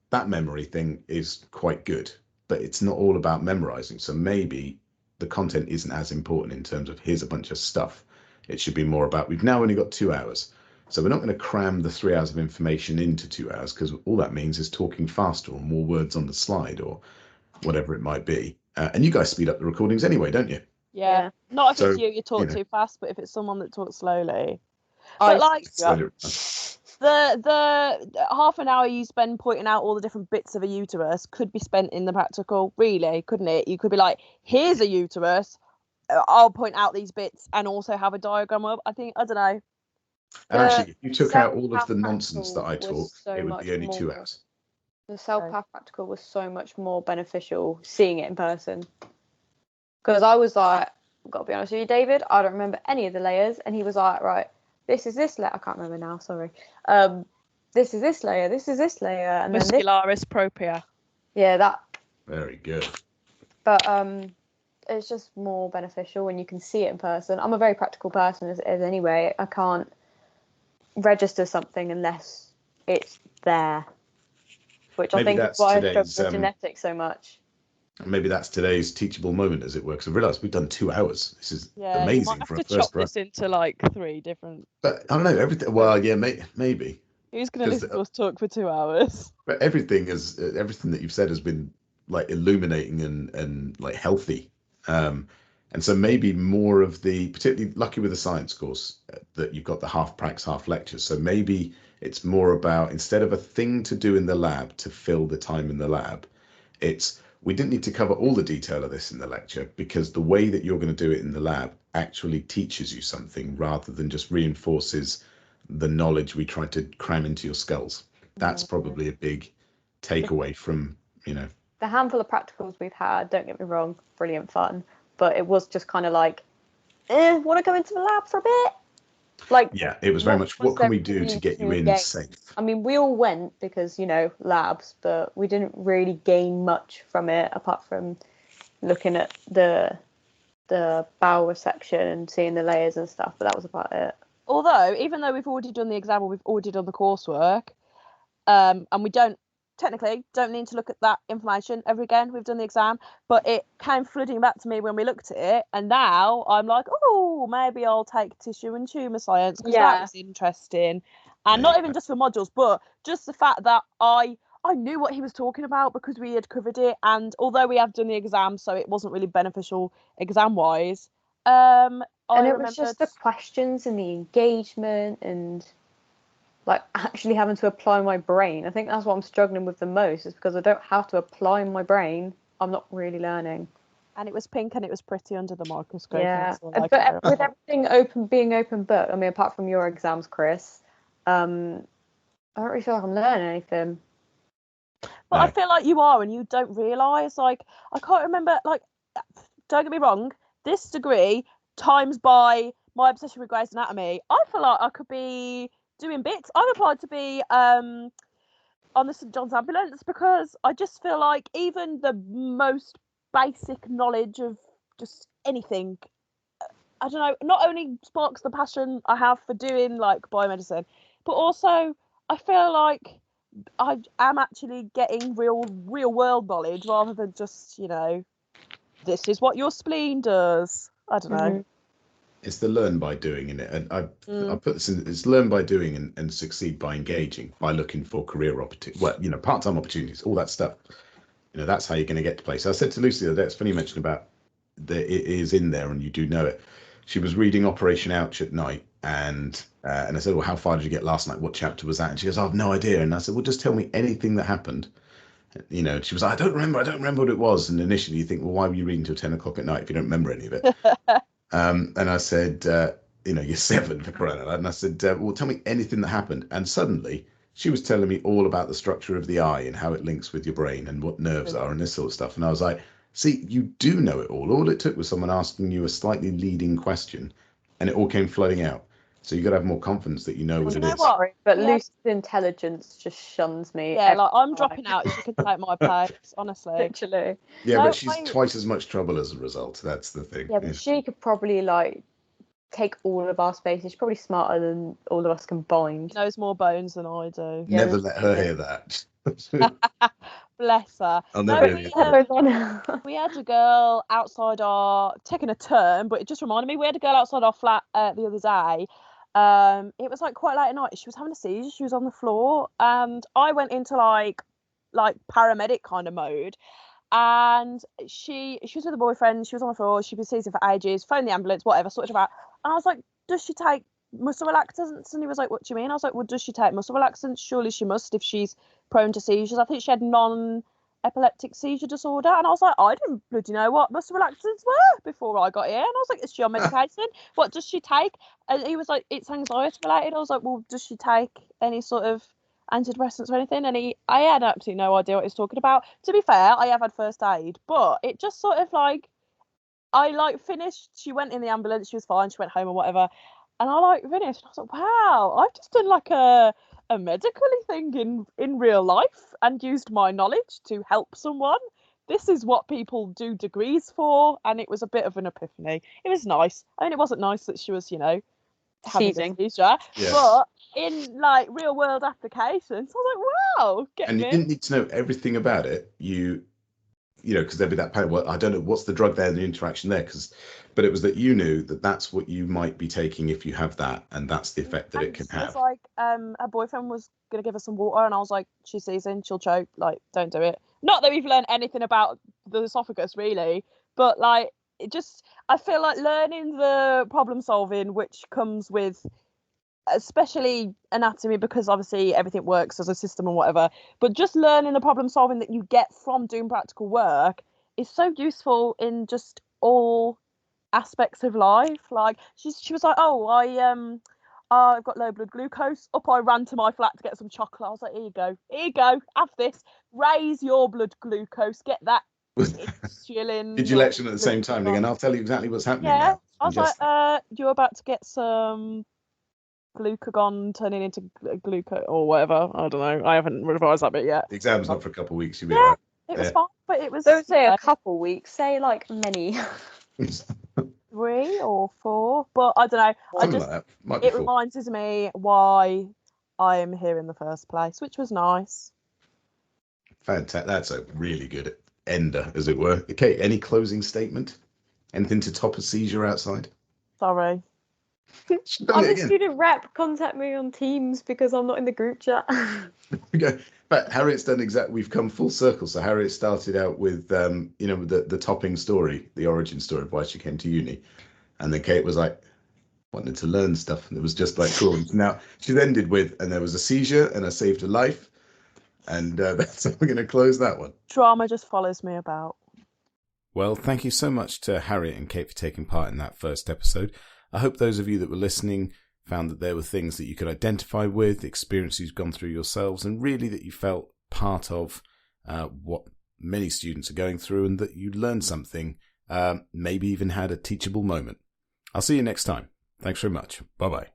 that memory thing is quite good, but it's not all about memorizing. So maybe the content isn't as important in terms of here's a bunch of stuff. It should be more about we've now only got 2 hours. So we're not going to cram the 3 hours of information into 2 hours, because all that means is talking faster or more words on the slide or whatever it might be. And you guys speed up the recordings anyway, don't you? Yeah. Not if So, it's you talk you know. too fast, but if it's someone that talks slowly. I But like Slow the half an hour you spend pointing out all the different bits of a uterus could be spent in the practical, really, couldn't it? You could be like, here's a uterus, I'll point out these bits and also have a diagram up. I don't know. And actually, if you took out all of self-path the nonsense that I practical was talked, so it would much be only 2 more. hours. The self-path practical was so much more beneficial seeing it in person. Because I was like, I've got to be honest with you, David, I don't remember any of the layers. And he was like, right, this is this layer. I can't remember now, sorry. This is this layer, this is this layer. And Muscularis propria. Yeah, that. Very good. But it's just more beneficial when you can see it in person. I'm a very practical person as it is anyway. I can't register something unless it's there. Which maybe I think is why I struggle with genetics so much. Maybe that's today's teachable moment, as it were. Because I realised we've done 2 hours. This is amazing. You might have for to a first chop this into like 3 different. But I don't know everything. Well, yeah, maybe. Who's going to listen to us talk for 2 hours? But everything that you've said has been like illuminating and like healthy. And so maybe more of the, particularly lucky with the science course, that you've got the half pracs, half lectures. So maybe it's more about, instead of a thing to do in the lab to fill the time in the lab, we didn't need to cover all the detail of this in the lecture, because the way that you're going to do it in the lab actually teaches you something rather than just reinforces the knowledge we tried to cram into your skulls. That's probably a big takeaway from, the handful of practicals we've had, don't get me wrong, brilliant fun, but it was just kind of like, want to go into the lab for a bit? Like, yeah, it was very much, what can we do to get you in safe? I mean, we all went because, labs, but we didn't really gain much from it apart from looking at the bowel resection and seeing the layers and stuff, but that was about it. Although, even though we've already done the exam or we've already done the coursework, and we don't need to look at that information ever again, we've done the exam, but it came flooding back to me when we looked at it, and now I'm like, oh, maybe I'll take tissue and tumour science, because that was interesting. And not even just for modules, but just the fact that I knew what he was talking about because we had covered it, and although we have done the exam, so it wasn't really beneficial exam wise, it was just the questions and the engagement and like actually having to apply my brain. I think that's what I'm struggling with the most, is because I don't have to apply my brain. I'm not really learning. And it was pink and it was pretty under the microscope. Yeah, That's all I but care with about. everything being open book, I mean, apart from your exams, Chris, I don't really feel like I'm learning anything. But No. I feel like you are, and you don't realise. Like, I can't remember. Like, don't get me wrong. This degree times by my obsession with Grey's Anatomy, I feel like I could be doing bits. I've applied to be on the St John's ambulance because I just feel like even the most basic knowledge of just anything, I don't know, not only sparks the passion I have for doing like biomedicine, but also I feel like I am actually getting real world knowledge rather than just, you know, this is what your spleen does. I don't know. It's the learn by doing in it, and I put this in. It's learn by doing and succeed by engaging, by looking for career opportunities. Well, you know, part-time opportunities, all that stuff. You know, that's how you're going to get to places. I said to Lucy the other day, it's funny you mentioned about that it is in there and you do know it. She was reading Operation Ouch at night, and I said, well, how far did you get last night? What chapter was that? And she goes, I have no idea. And I said, well, just tell me anything that happened. You know, she was like, I don't remember what it was. And initially you think, well, why were you reading till 10 o'clock at night if you don't remember any of it? And I said, you know, you're 7 for crying out loud. And I said, well, tell me anything that happened. And suddenly she was telling me all about the structure of the eye and how it links with your brain and what nerves are and this sort of stuff. And I was like, see, you do know it all. All it took was someone asking you a slightly leading question and it all came flooding out. So you got to have more confidence that you know what it is. Sorry, but Lucy's intelligence just shuns me. Yeah, like I'm dropping out. She can take my place, honestly. Literally. Yeah, but she's twice as much trouble as a result. That's the thing. Yeah, but she could probably like take all of our spaces. She's probably smarter than all of us combined. She knows more bones than I do. Never let her hear that. Bless her. I'll never We had a girl outside taking a turn, but it just reminded me, we had a girl outside our flat the other day. It was like quite late at night. She was having a seizure. She was on the floor, and I went into like paramedic kind of mode. And she was with a boyfriend. She was on the floor. She'd been seizing for ages. Phoned the ambulance, whatever, sorted her out. And I was like, does she take muscle relaxants? And he was like, what do you mean? I was like, well, does she take muscle relaxants? Surely she must if she's prone to seizures. I think she had non-epileptic seizure disorder. And I was like, I didn't bloody know what muscle relaxants were before I got here. And I was like, is she on medication? What does she take? And he was like, it's anxiety related. I was like, well, does she take any sort of antidepressants or anything? And I had absolutely no idea what he was talking about. To be fair, I have had first aid, but it just sort of like, I like finished, she went in the ambulance, she was fine, she went home or whatever, and I like finished, and I was like, wow, I've just done like a medically thing in real life and used my knowledge to help someone. This is what people do degrees for. And it was a bit of an epiphany. It was nice. I mean, it wasn't nice that she was, you know, having a seizure, but in like real world applications, I was like, wow. And you didn't need to know everything about it. You know, because there'd be that pain. Well, I don't know what's the drug there and the interaction there, but it was that you knew that that's what you might be taking if you have that, and that's the effect that it can have. It's like her boyfriend was gonna give her some water, and I was like, she's seizing, she'll choke, like, don't do it. Not that we've learned anything about the esophagus really, but like, it just, I feel like learning the problem solving which comes with especially anatomy, because obviously everything works as a system and whatever, but just learning the problem solving that you get from doing practical work is so useful in just all aspects of life. Like she was like, oh, I've got low blood glucose. Up I ran to my flat to get some chocolate. I was like, here you go, have this, raise your blood glucose, get that chilling. Did you lecture at the same time again? I'll tell you exactly what's happening. Yeah, I was like, you're about to get some glucagon turning into glucose or whatever. I don't know. I haven't revised that bit yet. The exam's not for a couple of weeks. You'll be all right. It was fine, but it was. Don't say a couple weeks. Say like many. 3 or 4, but I don't know. Something like that. Might be it 4. reminds me why I am here in the first place, which was nice. Fantastic. That's a really good ender, as it were. Kate, any closing statement? Anything to top a seizure outside? Sorry. I'm a student rep. Contact me on Teams because I'm not in the group chat. Okay. But Harriet's done exactly. We've come full circle. So Harriet started out with, you know, the topping story, the origin story of why she came to uni, and then Kate was like, wanted to learn stuff, and it was just like cool. Now she's ended with, and there was a seizure, and I saved her life, and that's how we're going to close that one. Drama just follows me about. Well, thank you so much to Harriet and Kate for taking part in that first episode. I hope those of you that were listening found that there were things that you could identify with, experiences you've gone through yourselves, and really that you felt part of what many students are going through, and that you learned something, maybe even had a teachable moment. I'll see you next time. Thanks very much. Bye-bye.